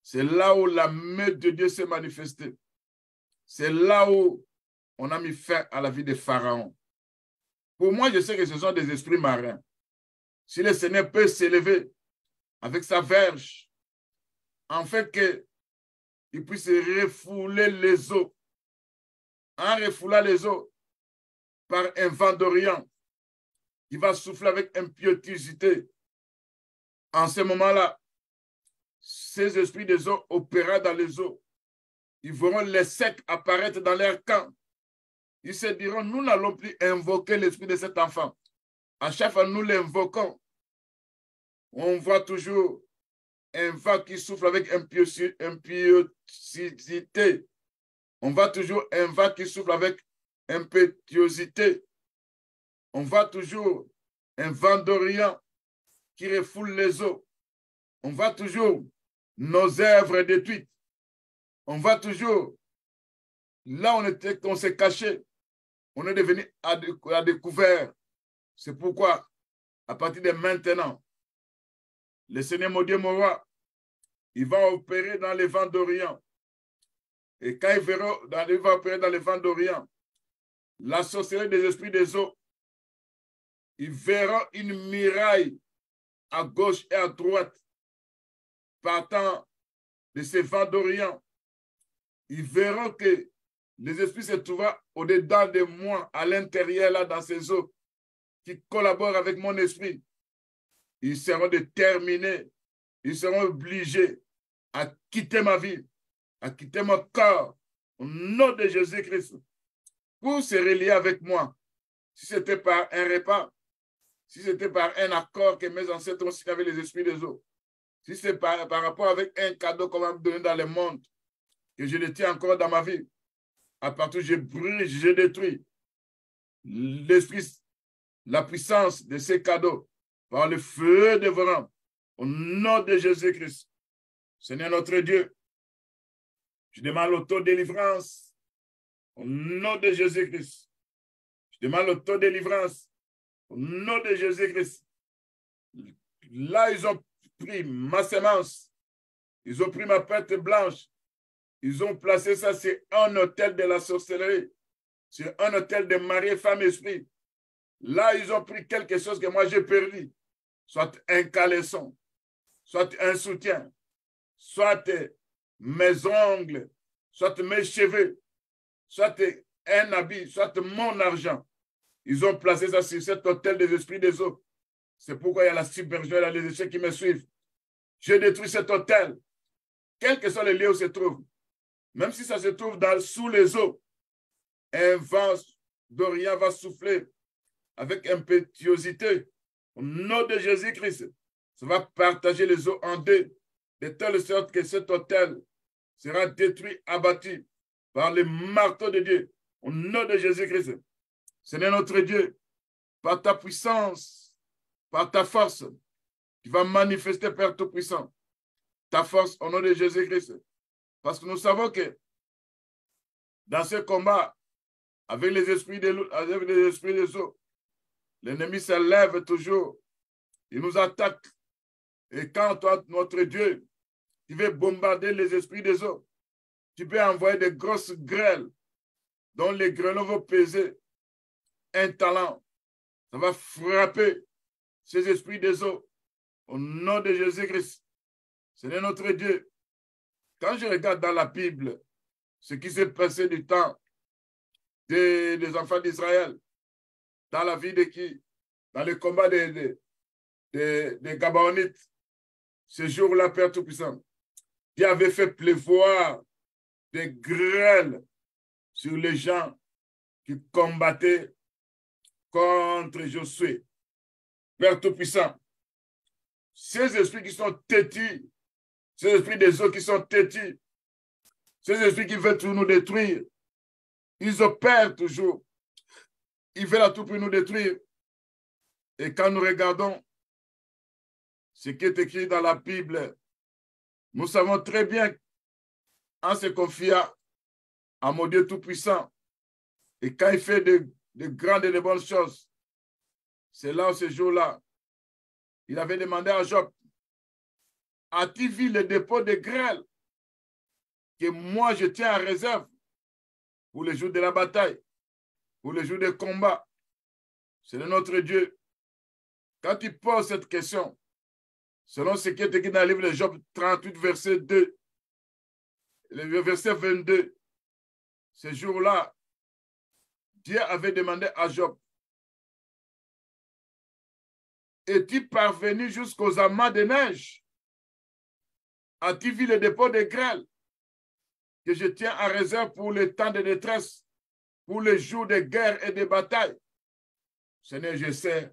[SPEAKER 1] C'est là où la main de Dieu s'est manifestée. C'est là où on a mis fin à la vie de Pharaon. Pour moi, je sais que ce sont des esprits marins. Si le Seigneur peut s'élever avec sa verge, en fait qu'il puisse refouler les eaux, en refoulant les eaux par un vent d'Orient, il va souffler avec impétuosité. En ce moment-là, ces esprits des eaux opérant dans les eaux, ils verront les secs apparaître dans leur camp. Ils se diront, nous n'allons plus invoquer l'esprit de cet enfant. À chaque fois, nous l'invoquons. On voit toujours un vent qui souffle avec impétuosité. On voit toujours un vent qui souffle avec impétuosité. On voit toujours un vent d'Orient qui refoule les eaux. On voit toujours nos œuvres détruites. On voit toujours là on s'est caché. On est devenu à découvert. C'est pourquoi, à partir de maintenant, le Seigneur mon Dieu, mon roi, il va opérer dans les vents d'Orient. Et quand il va opérer dans les vents d'Orient, la sorcellerie des esprits des eaux, ils verront une muraille à gauche et à droite partant de ces vents d'Orient. Ils verront que les esprits se trouvent au-dedans de moi, à l'intérieur, là, dans ces eaux, qui collaborent avec mon esprit. Ils seront déterminés, ils seront obligés à quitter ma vie, à quitter mon corps, au nom de Jésus-Christ, pour se relier avec moi. Si c'était par un repas, si c'était par un accord que mes ancêtres ont signé avec les esprits des eaux, si c'est par rapport avec un cadeau qu'on va me donner dans le monde, que je le tiens encore dans ma vie, à partir je brûle, je détruis l'esprit, la puissance de ces cadeaux par le feu dévorant, au nom de Jésus-Christ. Seigneur notre Dieu, je demande l'autodélivrance au nom de Jésus-Christ. Je demande l'autodélivrance au nom de Jésus-Christ. Là, ils ont pris ma semence, ils ont pris ma pâte blanche, ils ont placé ça sur un autel de la sorcellerie, sur un autel de mari, femme, esprit. Là, ils ont pris quelque chose que moi j'ai perdu, soit un caleçon, soit un soutien, soit mes ongles, soit mes cheveux, soit un habit, soit mon argent. Ils ont placé ça sur cet autel des esprits des eaux. C'est pourquoi il y a la submersion et les échecs qui me suivent. Je détruis cet autel, quel que soit le lieu où se trouve. Même si ça se trouve sous les eaux, un vent d'Orient va souffler avec impétuosité. Au nom de Jésus-Christ, ça va partager les eaux en deux, de telle sorte que cet autel sera détruit, abattu par le marteau de Dieu. Au nom de Jésus-Christ. Seigneur notre Dieu, par ta puissance, par ta force, tu vas manifester, Père Tout-Puissant, ta force au nom de Jésus-Christ. Parce que nous savons que dans ce combat, avec les esprits des eaux, l'ennemi se lève toujours. Il nous attaque. Et quand toi, notre Dieu, tu veux bombarder les esprits des eaux, tu peux envoyer des grosses grêles dont les grêlons vont peser un talent. Ça va frapper ces esprits des eaux au nom de Jésus-Christ. Seigneur notre Dieu, quand je regarde dans la Bible ce qui s'est passé du temps des enfants d'Israël, dans la vie de qui? dans le combat des Gabaonites. Ce jour-là, Père Tout-Puissant, Dieu avait fait pleuvoir des grêles sur les gens qui combattaient contre Josué. Père Tout-Puissant, ces esprits qui sont têtus, ces esprits des eaux qui sont têtus, ces esprits qui veulent tout nous détruire, ils opèrent toujours. Ils veulent à tout pour nous détruire. Et quand nous regardons ce qui est écrit dans la Bible, nous savons très bien, en se confiant à mon Dieu Tout-Puissant, et quand il fait de grandes et de bonnes choses, c'est là, ce jour-là, il avait demandé à Job, as-tu vu le dépôt de grêle que moi je tiens en réserve pour les jours de la bataille, pour les jours de combat? C'est notre Dieu. Quand tu poses cette question, selon ce qui est écrit dans le livre de Job 38, verset 2, le verset 22, ce jour-là, Dieu avait demandé à Job, es-tu parvenu jusqu'aux amas de neige? As-tu vu le dépôt de grêle que je tiens en réserve pour le temps de détresse, pour les jours de guerre et de bataille? Seigneur, je sais,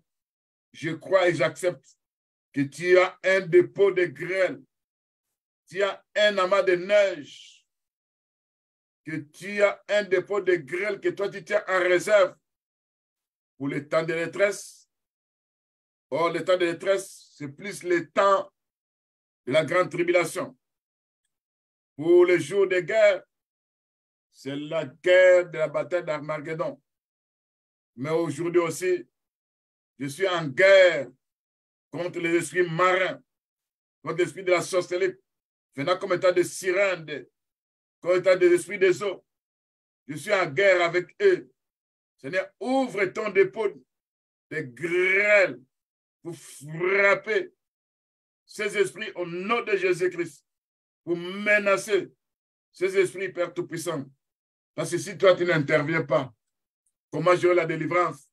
[SPEAKER 1] je crois et j'accepte que tu as un dépôt de grêle, tu as un amas de neige, que tu as un dépôt de grêle que toi tu tiens en réserve pour le temps de détresse. Or, le temps de détresse, c'est plus le temps de la grande tribulation. Pour les jours de guerre, c'est la guerre de la bataille d'Armageddon. Mais aujourd'hui aussi, je suis en guerre contre les esprits marins, contre l'esprit de la sorcellerie, venant comme état de sirène, comme état des esprits des eaux. Je suis en guerre avec eux. Seigneur, ouvre ton dépôt de grêle pour frapper ces esprits au nom de Jésus-Christ, pour menacer ces esprits, Père Tout-Puissant. Parce que si toi, tu n'interviens pas, comment j'aurai la délivrance?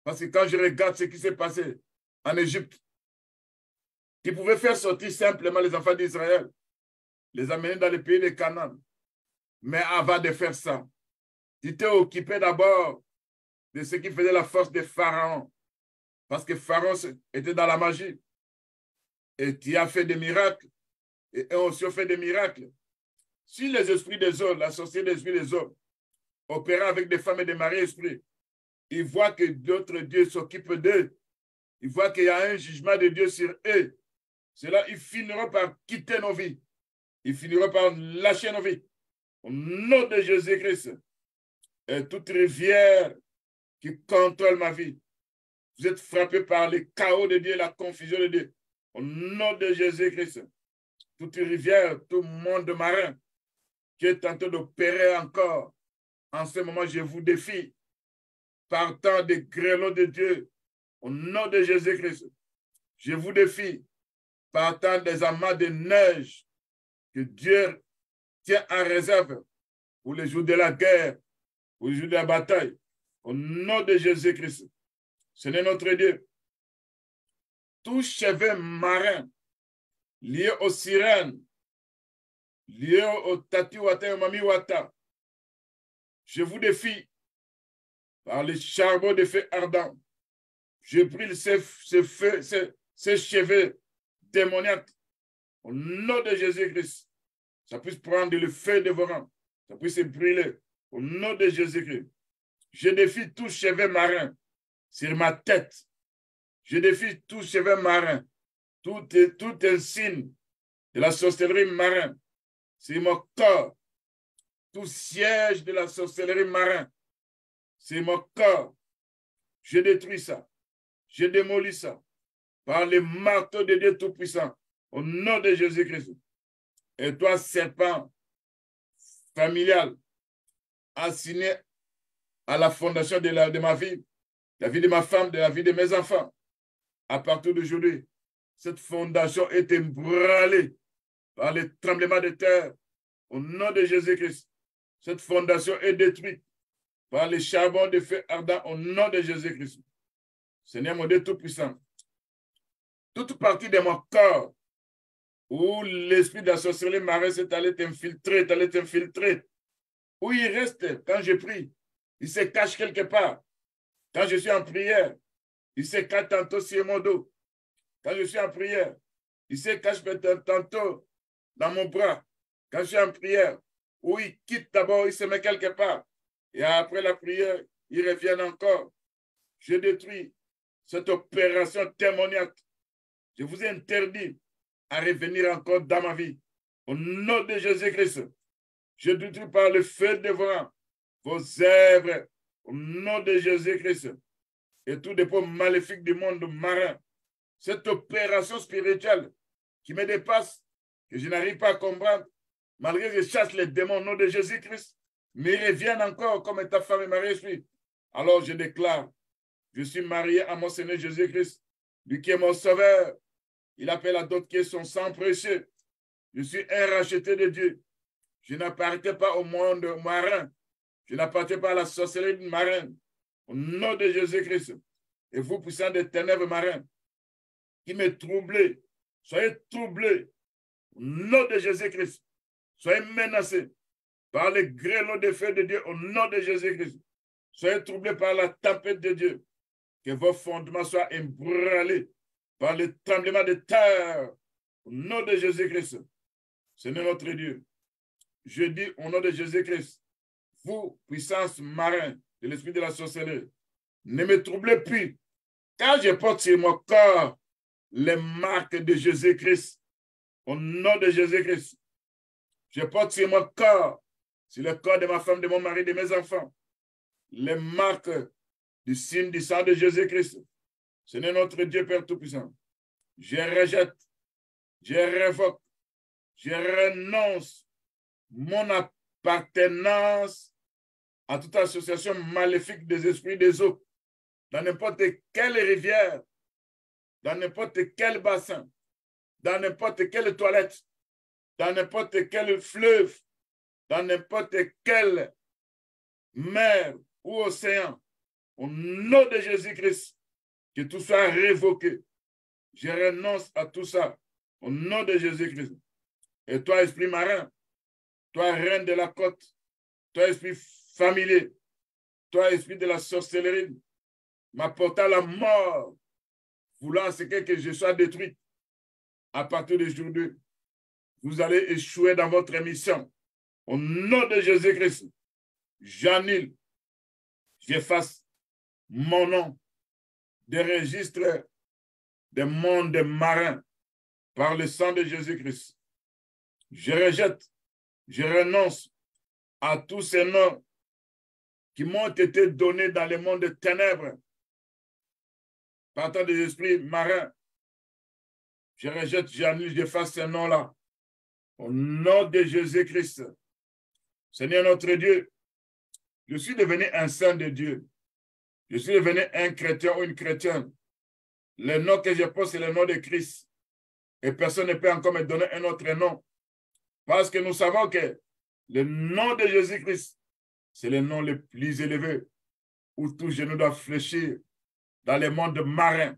[SPEAKER 1] Parce que quand je regarde ce qui s'est passé en Égypte, qui pouvait faire sortir simplement les enfants d'Israël, les amener dans le pays de Canaan. Mais avant de faire ça, tu t'es occupé d'abord de ce qui faisait la force de Pharaon. Parce que Pharaon était dans la magie. Et tu as fait des miracles. Et eux aussi ont fait des miracles. Si les esprits des hommes, la société des esprits des hommes, opérant avec des femmes et des maris esprits, ils voient que d'autres dieux s'occupent d'eux. Ils voient qu'il y a un jugement de Dieu sur eux. C'est là ils finiront par quitter nos vies. Ils finiront par lâcher nos vies. Au nom de Jésus-Christ. Et toute rivière qui contrôle ma vie, vous êtes frappés par le chaos de Dieu, la confusion de Dieu. Au nom de Jésus-Christ. Toute rivière, tout monde marin qui est en train d'opérer encore. En ce moment, je vous défie. Partant des grêlons de Dieu, au nom de Jésus-Christ, je vous défie. Partant des amas de neige que Dieu tient en réserve pour les jours de la guerre, pour les jours de la bataille, au nom de Jésus-Christ. Seigneur notre Dieu, tout chevet marin lié aux sirènes, lié au tatiwata et au mamiwata, je vous défie par les charbons de feu ardent. Je prie ces cheveux démoniaques au nom de Jésus-Christ. Ça puisse prendre le feu dévorant, ça puisse se brûler au nom de Jésus-Christ. Je défie tout cheveu marin sur ma tête. Je défie tout cheveu marin, tout insigne de la sorcellerie marin sur mon corps, tout siège de la sorcellerie marin sur mon corps. Je détruis ça, je démolis ça par le marteau de Dieu Tout-Puissant au nom de Jésus-Christ. Et toi, serpent familial, assigné à la fondation de ma vie, de la vie de ma femme, de la vie de mes enfants, à partir d'aujourd'hui, cette fondation est ébranlée par les tremblements de terre au nom de Jésus-Christ. Cette fondation est détruite par les charbons de feu ardent au nom de Jésus-Christ. Seigneur mon Dieu Tout-Puissant, toute partie de mon corps où l'esprit de la sorcellerie marin s'est allé t'infiltrer, où il reste quand je prie, il se cache quelque part. Quand je suis en prière, il se cache tantôt sur mon dos. Quand je suis en prière, il se cache tantôt dans mon bras. Quand je suis en prière, où il quitte d'abord, il se met quelque part. Et après la prière, il revient encore. Je détruis cette opération démoniaque. Je vous ai interdit à revenir encore dans ma vie. Au nom de Jésus-Christ, je détruis par le feu dévorant vos œuvres. Au nom de Jésus-Christ et tout dépôt maléfique du monde marin. Cette opération spirituelle qui me dépasse, que je n'arrive pas à comprendre, malgré que je chasse les démons au nom de Jésus-Christ, mais ils reviennent encore comme ta femme et Marie-Esprit. Alors je déclare, je suis marié à mon Seigneur Jésus-Christ, lui qui est mon sauveur. Il appelle à d'autres qui sont sans précieux. Je suis un racheté de Dieu. Je n'appartiens pas au monde marin. Je n'appartiens pas à la sorcellerie marine. Au nom de Jésus-Christ. Et vous, puissants des ténèbres marins, qui me troublez, soyez troublés. Au nom de Jésus-Christ. Soyez menacés par le grêlot de feu de Dieu. Au nom de Jésus-Christ. Soyez troublés par la tempête de Dieu. Que vos fondements soient ébranlés par le tremblement de terre. Au nom de Jésus-Christ. Seigneur notre Dieu. Je dis au nom de Jésus-Christ, vous, puissance marin de l'esprit de la sorcellerie, ne me troublez plus, car je porte sur mon corps les marques de Jésus-Christ. Au nom de Jésus-Christ, je porte sur mon corps, sur le corps de ma femme, de mon mari, de mes enfants, les marques du signe du sang de Jésus-Christ. Seigneur notre Dieu, Père Tout-Puissant, je rejette, je révoque, je renonce mon appartenance à toute association maléfique des esprits des eaux, dans n'importe quelle rivière, dans n'importe quel bassin, dans n'importe quelle toilette, dans n'importe quel fleuve, dans n'importe quelle mer ou océan. Au nom de Jésus-Christ, que tout soit révoqué. Je renonce à tout ça. Au nom de Jésus-Christ. Et toi, esprit marin, toi, reine de la côte, toi, esprit familier, toi, esprit de la sorcellerie, m'apportant la mort, voulant ce que je sois détruit, à partir d'aujourd'hui, vous allez échouer dans votre mission. Au nom de Jésus-Christ, j'annule, j'efface mon nom des registres des mondes marins par le sang de Jésus-Christ. Je rejette, je renonce à tous ces noms qui m'ont été donnés dans le monde des ténèbres partant des esprits marins. Je rejette, j'annule, j'efface ces noms-là. Au nom de Jésus-Christ. Seigneur notre Dieu, je suis devenu un saint de Dieu. Je suis devenu un chrétien ou une chrétienne. Le nom que je porte, c'est le nom de Christ. Et personne ne peut encore me donner un autre nom. Parce que nous savons que le nom de Jésus-Christ, c'est le nom le plus élevé, où tout genou doit fléchir dans le monde marin.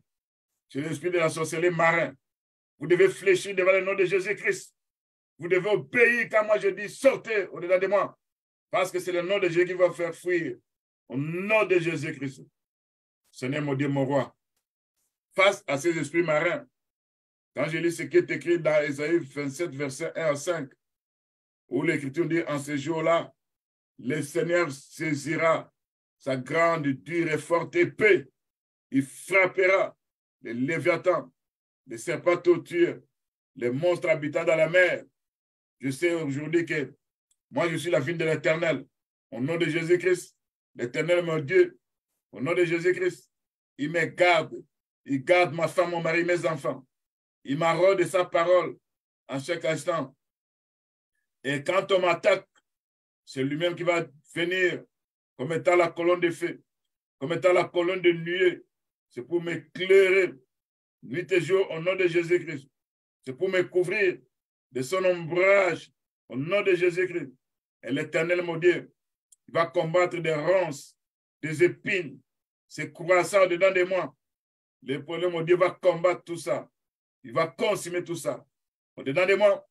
[SPEAKER 1] C'est l'esprit de la sorcellerie marin. Vous devez fléchir devant le nom de Jésus-Christ. Vous devez obéir quand moi je dis sortez au-delà de moi. Parce que c'est le nom de Jésus qui va faire fuir. Au nom de Jésus-Christ. Seigneur mon Dieu, mon roi. Face à ces esprits marins, quand je lis ce qui est écrit dans Ésaïe 27, verset 1 à 5, où l'Écriture dit en ces jours-là, le Seigneur saisira sa grande, dure et forte épée. Il frappera les léviathans, les serpents tortueux, les monstres habitants dans la mer. Je sais aujourd'hui que moi, je suis la vigne de l'Éternel. Au nom de Jésus-Christ, l'Éternel, mon Dieu, au nom de Jésus-Christ, il me garde. Il garde ma femme, mon mari, mes enfants. Il m'arrose de sa parole en chaque instant. Et quand on m'attaque, c'est lui-même qui va venir comme étant la colonne de feu, comme étant la colonne de nuée. C'est pour m'éclairer nuit et jour au nom de Jésus-Christ. C'est pour me couvrir de son ombrage au nom de Jésus-Christ. Et l'Éternel, mon Dieu, il va combattre des ronces, des épines, ces croissants dedans de moi. L'Éternel, mon Dieu, va combattre tout ça. Il va consumer tout ça. Au-dedans de moi,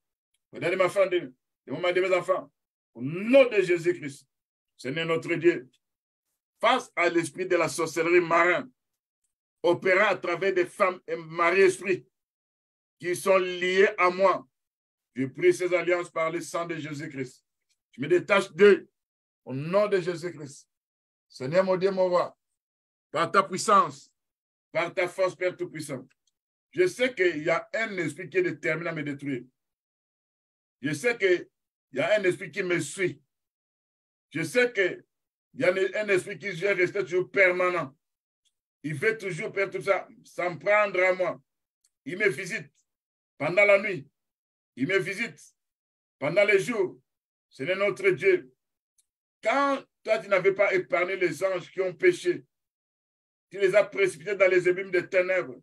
[SPEAKER 1] au-dedans de ma femme, de mes enfants. Au nom de Jésus-Christ, Seigneur notre Dieu, face à l'esprit de la sorcellerie marin, opérant à travers des femmes et maris-esprits qui sont liés à moi, je prie ces alliances par le sang de Jésus-Christ. Je me détache d'eux au nom de Jésus-Christ. Seigneur mon Dieu, mon roi, par ta puissance, par ta force, Père Tout-Puissant, je sais qu'il y a un esprit qui est déterminé à me détruire. Je sais qu'il y a un esprit qui me suit. Je sais qu'il y a un esprit qui veut rester toujours permanent. Il veut toujours, Père Tout-Puissant, s'en prendre à moi. Il me visite pendant la nuit. Il me visite pendant les jours. Seigneur notre Dieu. Quand toi, tu n'avais pas épargné les anges qui ont péché, tu les as précipités dans les abîmes des ténèbres.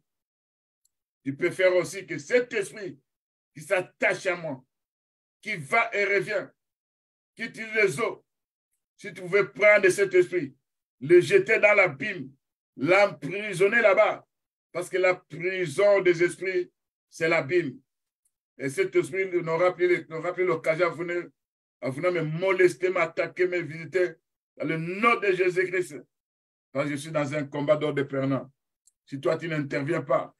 [SPEAKER 1] Tu peux faire aussi que cet esprit qui s'attache à moi, qui va et revient, qui utilise les eaux, si tu pouvais prendre cet esprit, le jeter dans l'abîme, l'emprisonner là-bas, parce que la prison des esprits, c'est l'abîme. Et cet esprit n'aura plus l'occasion à venir me molester, m'attaquer, me visiter, dans le nom de Jésus-Christ. Parce que je suis dans un combat d'ordre permanent. Si toi, tu n'interviens pas,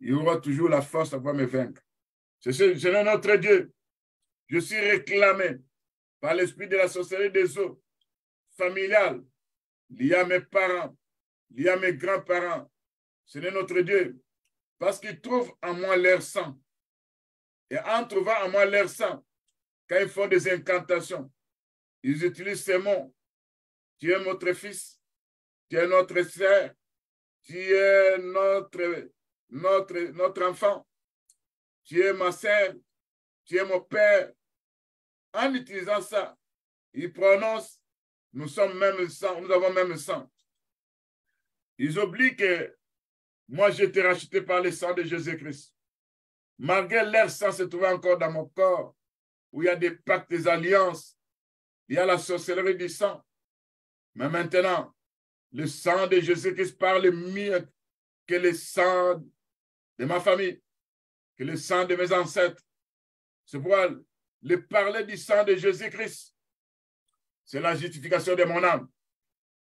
[SPEAKER 1] il y aura toujours la force à pouvoir me vaincre. C'est notre Dieu. Je suis réclamé par l'esprit de la sorcellerie des eaux familiale, lié à mes parents, lié à mes grands-parents. C'est notre Dieu. Parce qu'ils trouvent en moi leur sang. Et en trouvant en moi leur sang, quand ils font des incantations, ils utilisent ces mots. Tu es notre fils, tu es notre frère, tu es notre enfant, tu es ma sœur, tu es mon père. En utilisant ça, ils prononcent, nous sommes même sang, nous avons même sang. Ils oublient que moi, j'ai été racheté par le sang de Jésus-Christ. Malgré leur sang se trouve encore dans mon corps, où il y a des pactes, des alliances, il y a la sorcellerie du sang. Mais maintenant, le sang de Jésus-Christ parle mieux que le sang de ma famille, que le sang de mes ancêtres. C'est pourquoi le parler du sang de Jésus-Christ, c'est la justification de mon âme,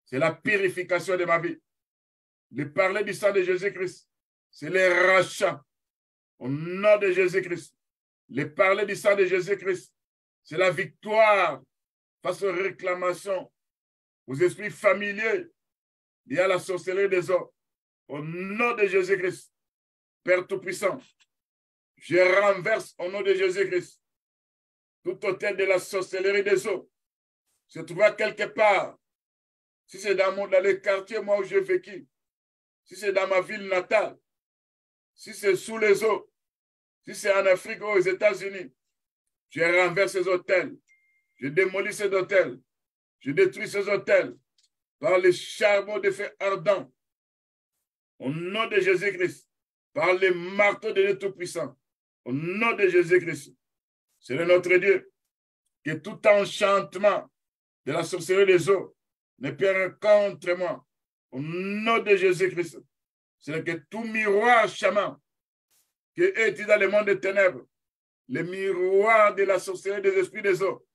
[SPEAKER 1] c'est la purification de ma vie. Le parler du sang de Jésus-Christ, c'est le rachat au nom de Jésus-Christ. Le parler du sang de Jésus-Christ, c'est la victoire face aux réclamations, aux esprits familiers liés à la sorcellerie des eaux. Au nom de Jésus-Christ, Père Tout-Puissant, je renverse au nom de Jésus-Christ tout autel de la sorcellerie des eaux. Se trouve quelque part, si c'est dans les quartiers moi où j'ai vécu, si c'est dans ma ville natale, si c'est sous les eaux, si c'est en Afrique ou aux États-Unis, je renverse ces hôtels, je démolis ces hôtels, je détruis ces hôtels par les charbons de feu ardent, au nom de Jésus-Christ, par les marteaux de Dieu Tout-Puissant, au nom de Jésus-Christ. C'est notre Dieu, que tout enchantement de la sorcellerie des eaux ne peut contre moi, au nom de Jésus-Christ. C'est que tout miroir chaman qui est dans le monde des ténèbres, le miroir de la sorcellerie des esprits des eaux,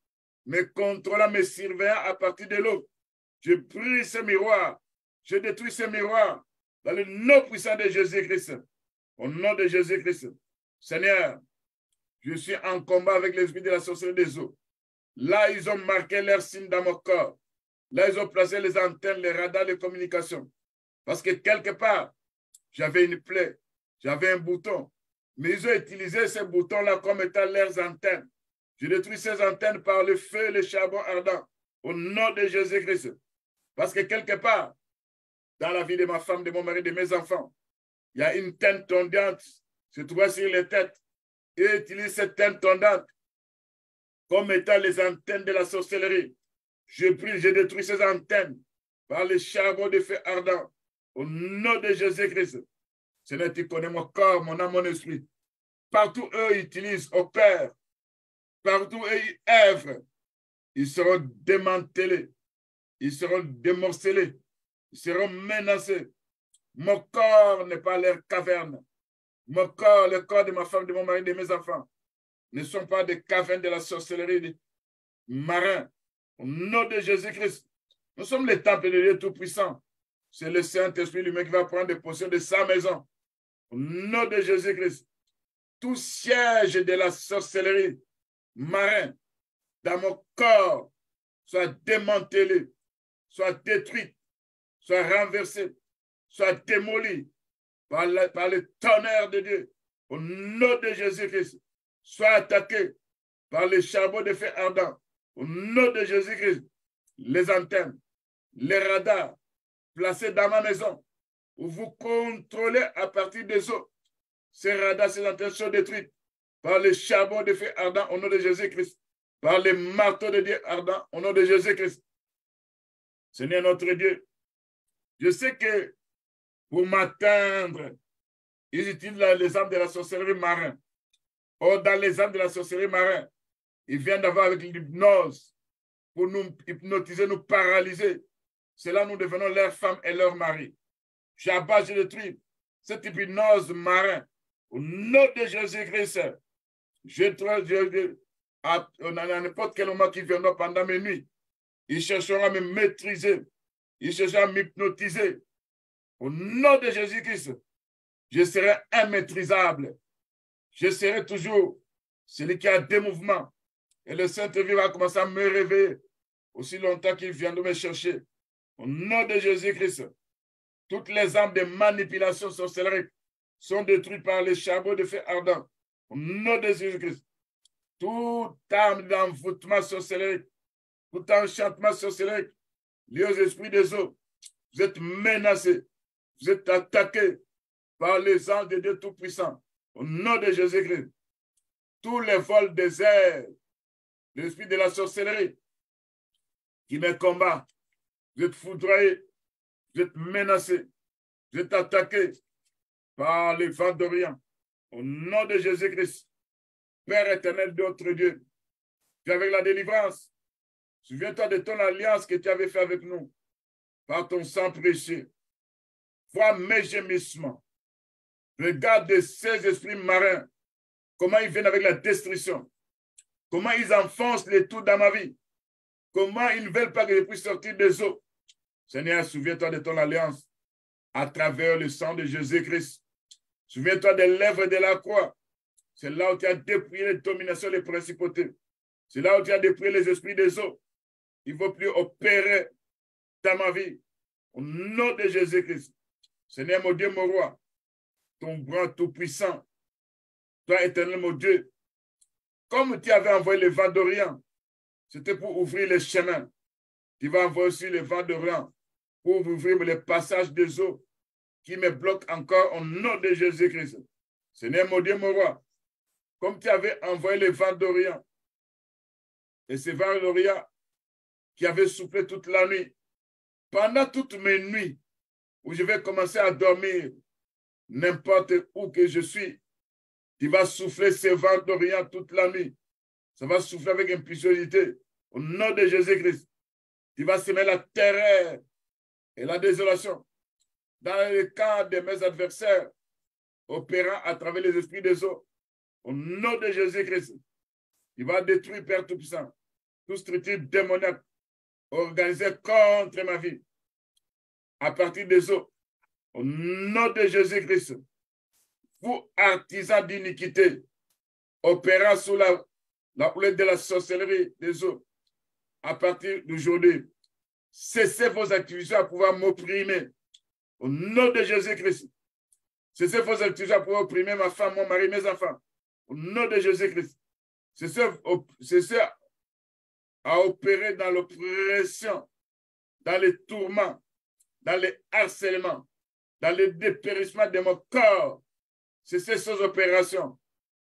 [SPEAKER 1] me contrôlant, me surveillant à partir de l'eau. Je prie ce miroir, je détruis ce miroir dans le nom puissant de Jésus-Christ. Au nom de Jésus-Christ. Seigneur, je suis en combat avec l'esprit de la sorcellerie des eaux. Là, ils ont marqué leur signe dans mon corps. Là, ils ont placé les antennes, les radars, les communications. Parce que quelque part, j'avais une plaie, j'avais un bouton. Mais ils ont utilisé ces boutons-là comme étant leurs antennes. Je détruis ces antennes par le feu et le charbon ardent. Au nom de Jésus-Christ. Parce que quelque part, dans la vie de ma femme, de mon mari, de mes enfants, il y a une teinte tondante se trouve sur les têtes. Et utilise cette teinte tondante comme étant les antennes de la sorcellerie. Je prie, je détruis ces antennes par le charbon de feu ardent. Au nom de Jésus-Christ. Seigneur, tu connais mon corps, mon âme, mon esprit. Partout eux utilisent, opèrent. Partout eux ils œuvrent. Ils seront démantelés. Ils seront démorcelés. Ils seront menacés. Mon corps n'est pas leur caverne. Mon corps, le corps de ma femme, de mon mari, de mes enfants ne sont pas des cavernes de la sorcellerie des marins. Au nom de Jésus-Christ, nous sommes les temples de Dieu Tout-Puissant. C'est le Saint-Esprit lui-même qui va prendre possession de sa maison. Au nom de Jésus-Christ, tout siège de la sorcellerie marin dans mon corps soit démantelé, soit détruit, soit renversé, soit démoli par le tonnerre de Dieu. Au nom de Jésus-Christ, soit attaqué par les charbons de feu ardent. Au nom de Jésus-Christ, les antennes, les radars placés dans ma maison, où vous contrôlez à partir des eaux. Ces radars, ces antennes sont détruites par les charbons de feu ardent au nom de Jésus-Christ, par les marteaux de Dieu ardents au nom de Jésus-Christ. Seigneur notre Dieu, je sais que pour m'atteindre, ils utilisent les armes de la sorcellerie marin. Or, dans les armes de la sorcellerie marin, ils viennent d'avoir avec l'hypnose pour nous hypnotiser, nous paralyser. C'est là nous devenons leurs femmes et leurs maris. J'abats, je détruis cette hypnose marin. Au nom de Jésus-Christ, à n'importe quel moment qui viendra pendant mes nuits, ils chercheront à me maîtriser, ils chercheront à m'hypnotiser. Au nom de Jésus-Christ, je serai immaîtrisable. Je serai toujours celui qui a des mouvements. Et le Saint-Esprit va commencer à me réveiller aussi longtemps qu'il vient de me chercher. Au nom de Jésus-Christ, toutes les armes de manipulation sorcellerie sont détruites par les charbons de feu ardent. Au nom de Jésus-Christ, toute arme d'envoûtement sorcellerie, tout enchantement sorcellerie lié aux esprits des eaux, vous êtes menacés, vous êtes attaqués par les anges de Dieu Tout-Puissant. Au nom de Jésus-Christ, tous les vols des airs, l'esprit de la sorcellerie qui me combat, vous êtes foudroyés, vous êtes menacés, vous êtes attaqués par les vents d'Orient. Au nom de Jésus-Christ, Père éternel d'autre Dieu, tu es avec la délivrance. Souviens-toi de ton alliance que tu avais fait avec nous par ton sang précieux. Vois mes gémissements. Regarde ces esprits marins, comment ils viennent avec la destruction, comment ils enfoncent les trous dans ma vie, comment ils ne veulent pas que je puisse sortir des eaux. Seigneur, souviens-toi de ton alliance à travers le sang de Jésus-Christ. Souviens-toi des lèvres de la croix. C'est là où tu as dépouillé les dominations, les principautés. C'est là où tu as dépouillé les esprits des eaux. Il ne faut plus opérer dans ma vie. Au nom de Jésus-Christ. Seigneur, mon Dieu, mon roi, ton bras tout-puissant, toi, éternel, mon Dieu, comme tu avais envoyé le vent d'Orient, c'était pour ouvrir les chemins. Tu vas envoyer aussi le vent d'Orient pour ouvrir les passages des eaux qui me bloquent encore au nom de Jésus-Christ. Seigneur, mon Dieu, mon roi, comme tu avais envoyé le vent d'Orient, et ce vent d'Orient qui avait soufflé toute la nuit, pendant toutes mes nuits, où je vais commencer à dormir, n'importe où que je suis, tu vas souffler ce vent d'Orient toute la nuit. Ça va souffler avec impulsivité. Au nom de Jésus-Christ, tu vas semer la terreur et la désolation dans le camp de mes adversaires, opérant à travers les esprits des eaux. Au nom de Jésus-Christ, tu vas détruire, Père Tout-Puissant, toute structure démoniaque organisée contre ma vie, à partir des eaux. Au nom de Jésus-Christ, vous, artisans d'iniquité, opérant sous la houlette de la sorcellerie des eaux, à partir d'aujourd'hui, cessez vos activités à pouvoir m'opprimer. Au nom de Jésus-Christ, cessez vos activités à pouvoir opprimer ma femme, mon mari, mes enfants. Au nom de Jésus-Christ, cessez à opérer dans l'oppression, dans les tourments, dans les harcèlements, dans le dépérissement de mon corps. Cessez ces opérations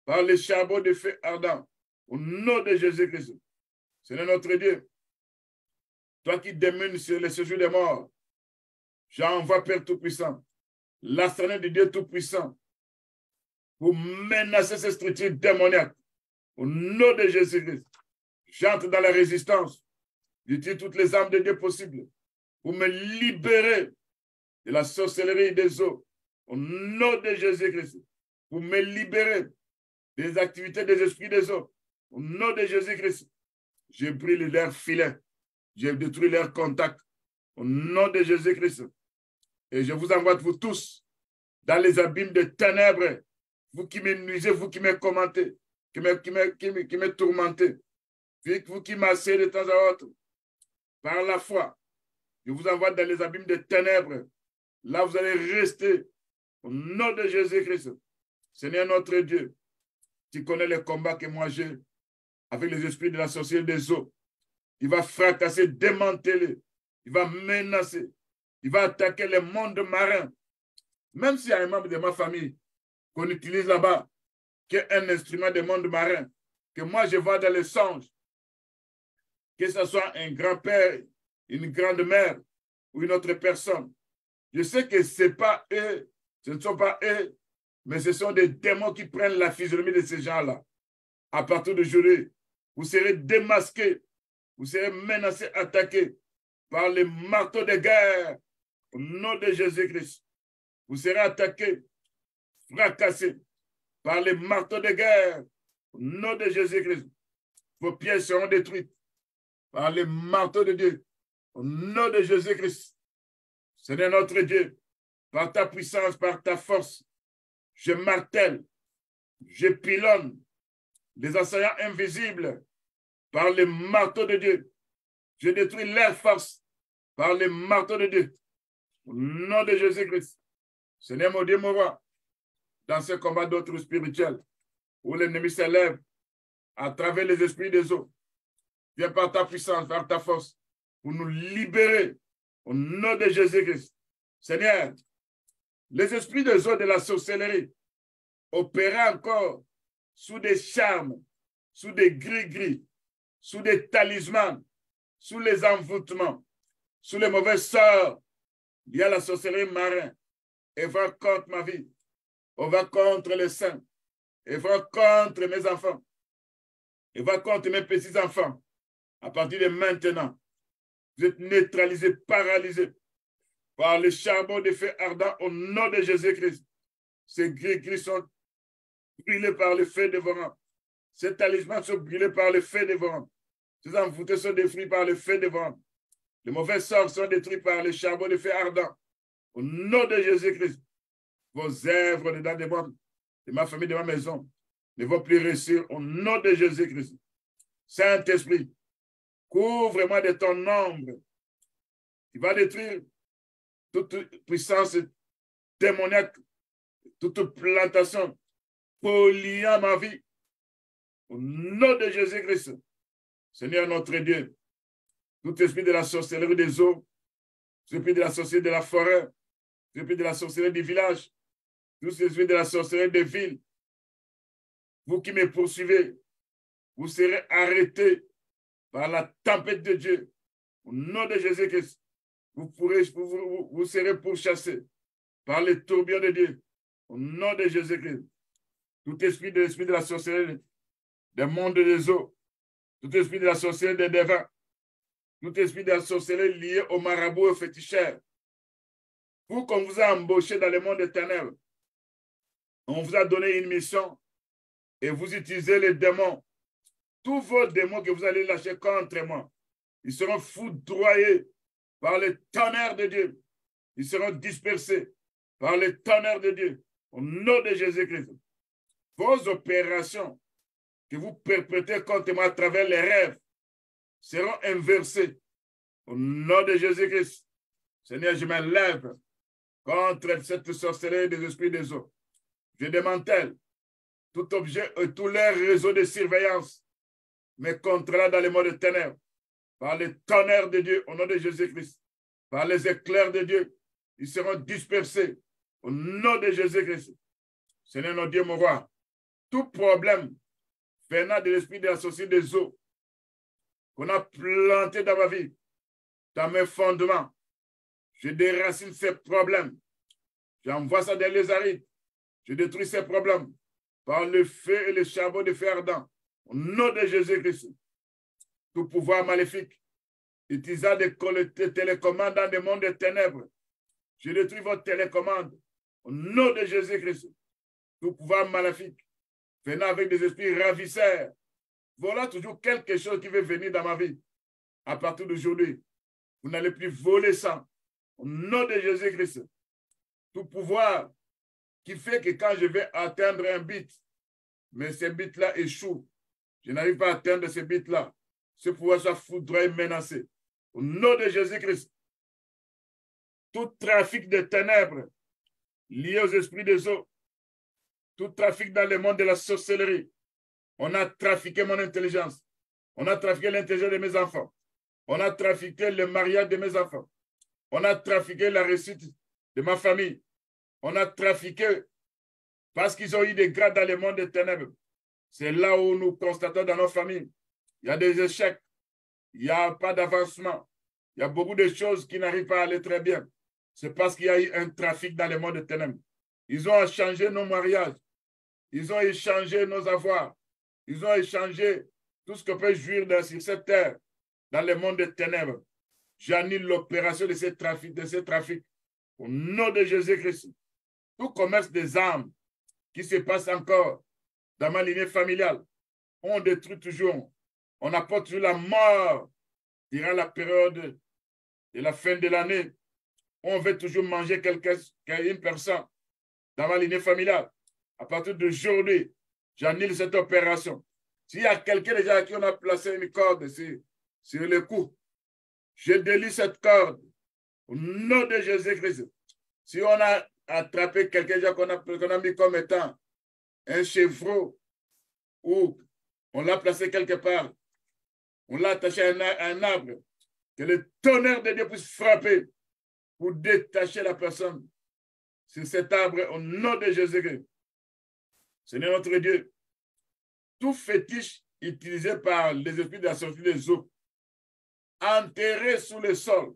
[SPEAKER 1] par les charbons de feu ardent. Au nom de Jésus-Christ. Seigneur notre Dieu, toi qui démènes sur le séjour des morts, j'envoie Père Tout-Puissant, l'assemblée de Dieu Tout-Puissant, pour menacer ces structures démoniaques. Au nom de Jésus-Christ, j'entre dans la résistance. J'utilise toutes les armes de Dieu possibles pour me libérer de la sorcellerie des eaux, au nom de Jésus-Christ, pour me libérer des activités des esprits des eaux, au nom de Jésus-Christ, je brise leurs filets, je détruis leurs contacts, au nom de Jésus-Christ. Et je vous envoie, vous tous, dans les abîmes de ténèbres, vous qui me nuisez, vous qui me commentez, qui me tourmentez, vous qui m'asseyez de temps à autre, par la foi, je vous envoie dans les abîmes de ténèbres. Là, vous allez rester au nom de Jésus-Christ. Seigneur notre Dieu, tu connais les combats que moi j'ai avec les esprits de la sorcellerie des eaux. Il va fracasser, démanteler, il va menacer, il va attaquer les mondes marins. Même s'il y a un membre de ma famille qu'on utilise là-bas, qui est un instrument des mondes marins, que moi je vois dans les songes, que ce soit un grand-père, une grande-mère ou une autre personne. Je sais que ce n'est pas eux, ce ne sont pas eux, mais ce sont des démons qui prennent la physionomie de ces gens-là. À partir d'aujourd'hui, vous serez démasqués, vous serez menacés, attaqués par les marteaux de guerre au nom de Jésus-Christ. Vous serez attaqués, fracassés par les marteaux de guerre au nom de Jésus-Christ. Vos pièces seront détruites par les marteaux de Dieu au nom de Jésus-Christ. Seigneur notre Dieu, par ta puissance, par ta force, je martèle, je pilonne les assaillants invisibles par les marteaux de Dieu. Je détruis leur force par les marteaux de Dieu. Au nom de Jésus-Christ. Seigneur mon Dieu, mon roi, dans ce combat d'autres spirituels, où l'ennemi s'élève à travers les esprits des eaux, viens par ta puissance, par ta force, pour nous libérer au nom de Jésus-Christ. Seigneur, les esprits des eaux de la sorcellerie opéraient encore sous des charmes, sous des gris-gris, sous des talismans, sous les envoûtements, sous les mauvais sorts. Il y a la sorcellerie marine. Elle va contre ma vie. On va contre les saints. Elle va contre mes enfants. Elle va contre mes petits-enfants. À partir de maintenant, vous êtes neutralisés, paralysés par le charbon de feu ardent au nom de Jésus-Christ. Ces gris-gris sont brûlés par le feu dévorant. Ces talismans sont brûlés par le feu dévorant. Ces envoûtés sont détruits par le feu dévorant. Les mauvais sorts sont détruits par le charbon de feu ardent. Au nom de Jésus-Christ, vos œuvres dedans de moi, de ma famille, de ma maison, ne vont plus réussir au nom de Jésus-Christ. Saint-Esprit, couvre-moi de ton ombre. Tu vas détruire toute puissance démoniaque, toute plantation polluant ma vie. Au nom de Jésus-Christ, Seigneur notre Dieu, tout esprit de la sorcellerie des eaux, tout esprit de la sorcellerie de la forêt, tout esprit de la sorcellerie du village, tout esprit de la sorcellerie des villes, vous qui me poursuivez, vous serez arrêtés par la tempête de Dieu. Au nom de Jésus-Christ, vous serez pourchassés par les tourbillons de Dieu. Au nom de Jésus-Christ, tout esprit de la sorcellerie des mondes des eaux, tout esprit de la sorcellerie des devins, tout esprit de la sorcellerie lié au marabout et au féticheur. Vous, qu'on vous a embauché dans le monde des ténèbres, on vous a donné une mission et vous utilisez les démons. Tous vos démons que vous allez lâcher contre moi, ils seront foudroyés par le tonnerre de Dieu. Ils seront dispersés par le tonnerre de Dieu. Au nom de Jésus-Christ. Vos opérations que vous perpétrez contre moi à travers les rêves seront inversées. Au nom de Jésus-Christ. Seigneur, je m'enlève contre cette sorcellerie des esprits des eaux. Je démantèle tout objet et tous leurs réseaux de surveillance, mais contre là dans les mondes de ténèbres, par le tonnerre de Dieu, au nom de Jésus-Christ, par les éclairs de Dieu, ils seront dispersés au nom de Jésus-Christ. Seigneur notre Dieu, mon roi, tout problème venant de l'esprit de la société des eaux qu'on a planté dans ma vie, dans mes fondements, je déracine ces problèmes. J'envoie ça dans les arides. Je détruis ces problèmes par le feu et le charbon de feu ardent. Au nom de Jésus-Christ, tout pouvoir maléfique, utilisant des télécommandes dans le monde des ténèbres, Je détruis votre télécommande. Au nom de Jésus-Christ. Tout pouvoir maléfique, venant avec des esprits ravisseurs. Voilà toujours quelque chose qui veut venir dans ma vie. À partir d'aujourd'hui, vous n'allez plus voler ça. Au nom de Jésus-Christ. Tout pouvoir qui fait que quand je vais atteindre un but, mais ce but-là échoue. Je n'arrive pas à atteindre ce but-là. Ce pouvoir soit foudroyé, menacé. Au nom de Jésus-Christ. Tout trafic de ténèbres lié aux esprits des eaux, tout trafic dans le monde de la sorcellerie. On a trafiqué mon intelligence. On a trafiqué l'intelligence de mes enfants. On a trafiqué le mariage de mes enfants. On a trafiqué la réussite de ma famille. On a trafiqué parce qu'ils ont eu des grades dans le monde des ténèbres. C'est là où nous constatons dans nos familles. Il y a des échecs. Il n'y a pas d'avancement. Il y a beaucoup de choses qui n'arrivent pas à aller très bien. C'est parce qu'il y a eu un trafic dans le monde des ténèbres. Ils ont échangé nos mariages. Ils ont échangé nos avoirs. Ils ont échangé tout ce que peut jouir sur cette terre dans le monde des ténèbres. J'annule l'opération de ces trafics. Au nom de Jésus-Christ. Tout commerce des âmes qui se passe encore dans ma lignée familiale, on détruit toujours. On apporte toujours la mort durant la période de la fin de l'année. On veut toujours manger une personne dans ma lignée familiale. À partir d'aujourd'hui, j'annule cette opération. S'il y a quelqu'un déjà à qui on a placé une corde sur le cou, je délie cette corde au nom de Jésus-Christ. Si on a attrapé quelqu'un qu'on a mis comme étant un chevreau ou on l'a placé quelque part, on l'a attaché à un arbre, que le tonnerre de Dieu puisse frapper pour détacher la personne sur cet arbre au nom de Jésus-Christ. Seigneur notre Dieu, tout fétiche utilisé par les esprits de la sortie des eaux, enterré sous le sol,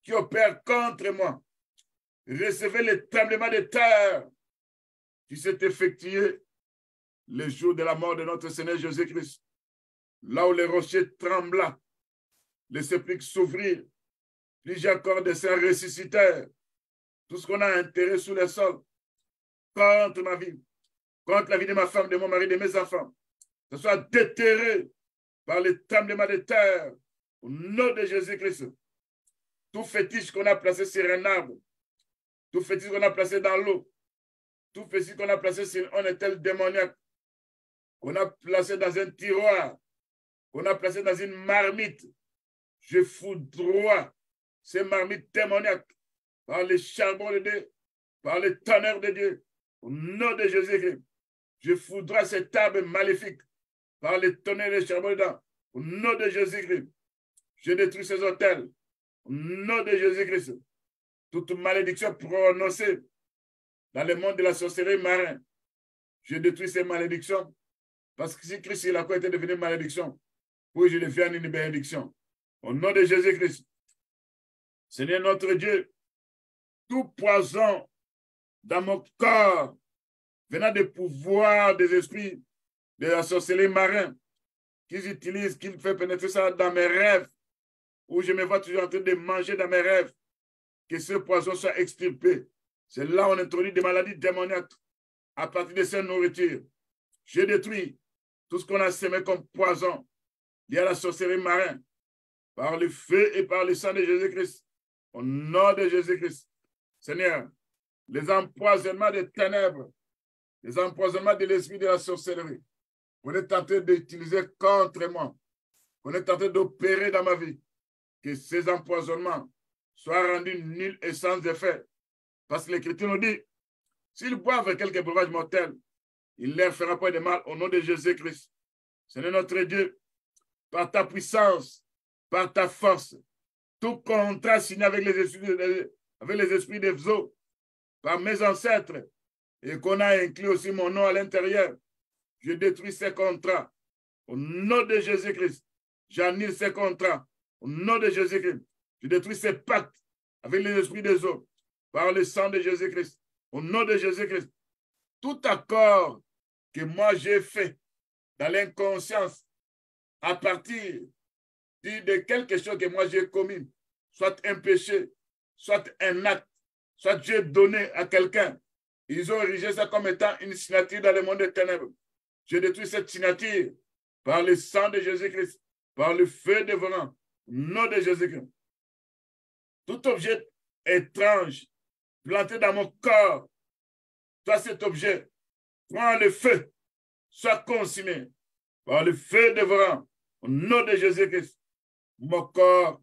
[SPEAKER 1] qui opère contre moi, recevez le tremblement de terre qui s'est effectué le jour de la mort de notre Seigneur Jésus-Christ. Là où les rochers trembla, les sépulcres s'ouvrirent, plusieurs corps de saints ressuscitèrent. Tout ce qu'on a enterré sous le sol, contre ma vie, contre la vie de ma femme, de mon mari, de mes enfants, que ce soit déterré par le tremblement de terre, au nom de Jésus-Christ. Tout fétiche qu'on a placé sur un arbre, tout fétiche qu'on a placé dans l'eau, tout fétiche qu'on a placé sur un étel démoniaque, qu'on a placé dans un tiroir, qu'on a placé dans une marmite, je foudroie ces marmites démoniaques par le charbon de Dieu, par le tonnerre de Dieu, au nom de Jésus-Christ. Je foudroie cet arbre maléfique par le tonnerre et le charbon dedans, au nom de Jésus-Christ. Je détruis ces hôtels, au nom de Jésus-Christ. Toute malédiction prononcée dans le monde de la sorcellerie marine, je détruis ces malédictions parce que si Christ il a quoi été devenu malédiction, oui, je deviens une bénédiction. Au nom de Jésus-Christ. Seigneur notre Dieu, tout poison dans mon corps venant des pouvoirs des esprits de la sorcellerie marine qu'ils utilisent, qu'ils font pénétrer ça dans mes rêves, où je me vois toujours en train de manger dans mes rêves, que ce poison soit extirpé. C'est là où on introduit des maladies démoniaques à partir de cette nourriture. Je détruis tout ce qu'on a semé comme poison lié à la sorcellerie marine par le feu et par le sang de Jésus-Christ. Au nom de Jésus-Christ. Seigneur, les empoisonnements des ténèbres, les empoisonnements de l'esprit de la sorcellerie, on est en train d'utiliser contre moi. On est en train d'opérer dans ma vie. Que ces empoisonnements soient rendus nuls et sans effet. Parce que l'Écriture nous dit, s'ils boivent quelques breuvages mortels, il ne leur fera pas de mal au nom de Jésus-Christ. Seigneur notre Dieu, par ta puissance, par ta force, tout contrat signé avec les esprits des eaux, par mes ancêtres, et qu'on a inclus aussi mon nom à l'intérieur, je détruis ces contrats. Au nom de Jésus-Christ, j'annule ces contrats. Au nom de Jésus-Christ, je détruis ces pactes avec les esprits des eaux, par le sang de Jésus-Christ. Au nom de Jésus-Christ, tout accord que moi j'ai fait dans l'inconscience à partir de quelque chose que moi j'ai commis, soit un péché, soit un acte, soit Dieu donné à quelqu'un. Ils ont érigé ça comme étant une signature dans le monde des ténèbres. Je détruis cette signature par le sang de Jésus-Christ, par le feu dévorant, au nom de Jésus-Christ. Tout objet étrange planté dans mon corps, toi cet objet, prends le feu, soit consumé par le feu dévorant, au nom de Jésus-Christ. Mon corps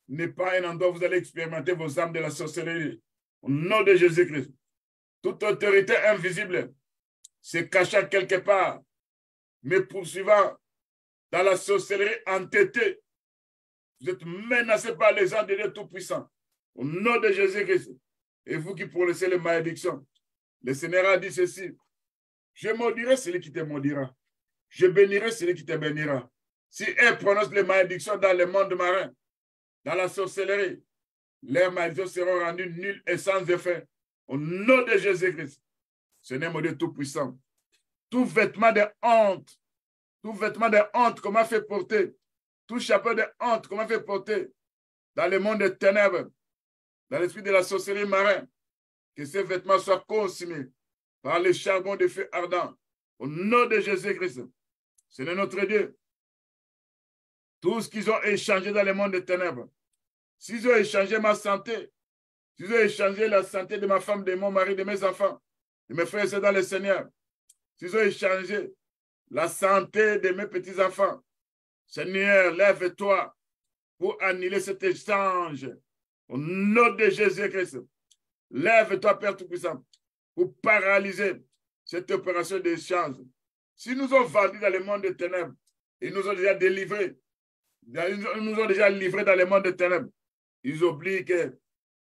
[SPEAKER 1] n'est pas un endroit où vous allez expérimenter vos âmes de la sorcellerie. Au nom de Jésus-Christ. Toute autorité invisible se cachant quelque part, me poursuivant dans la sorcellerie entêtée. Vous êtes menacés par les anges de Dieu Tout-Puissant. Au nom de Jésus-Christ. Et vous qui prononçez les malédictions, le Seigneur a dit ceci. Je maudirai celui qui te maudira. Je bénirai celui qui te bénira. Si elles prononcent les malédictions dans le monde marin, dans la sorcellerie, leurs malédictions seront rendues nulles et sans effet. Au nom de Jésus-Christ. Seigneur mon Dieu Tout-Puissant. Tout vêtement de honte, qu'on m'a fait porter, tout chapeau de honte qu'on m'a fait porter dans le monde des ténèbres, dans l'esprit de la sorcellerie marin, que ces vêtements soient consumés par le charbon de feu ardent. Au nom de Jésus-Christ. Seigneur notre Dieu. Tout ce qu'ils ont échangé dans le monde des ténèbres, s'ils ont échangé ma santé, s'ils ont échangé la santé de ma femme, de mon mari, de mes enfants, de mes frères et sœurs dans le Seigneur, s'ils ont échangé la santé de mes petits-enfants, Seigneur, lève-toi pour annuler cet échange. Au nom de Jésus-Christ, lève-toi, Père Tout-Puissant, pour paralyser cette opération d'échange. Si nous ont vendus dans le monde des ténèbres, ils nous ont déjà délivrés, ils nous ont déjà livrés dans le monde des ténèbres, ils oublient que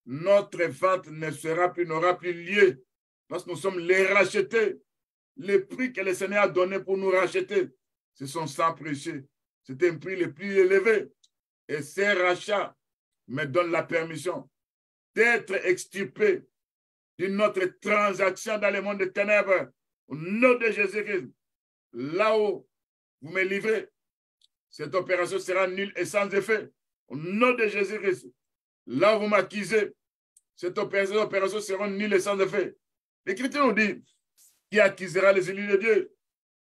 [SPEAKER 1] notre vente n'aura plus lieu, parce que nous sommes les rachetés. Le prix que le Seigneur a donné pour nous racheter, c'est son sang précieux. C'est un prix le plus élevé. Et ces rachats me donnent la permission d'être extirpé d'une autre transaction dans le monde des ténèbres. Au nom de Jésus-Christ, là où vous me livrez, cette opération sera nulle et sans effet. Au nom de Jésus-Christ, là où vous m'accusez, cette opération sera nulle et sans effet. L'Écriture nous dit, qui accusera les élus de Dieu,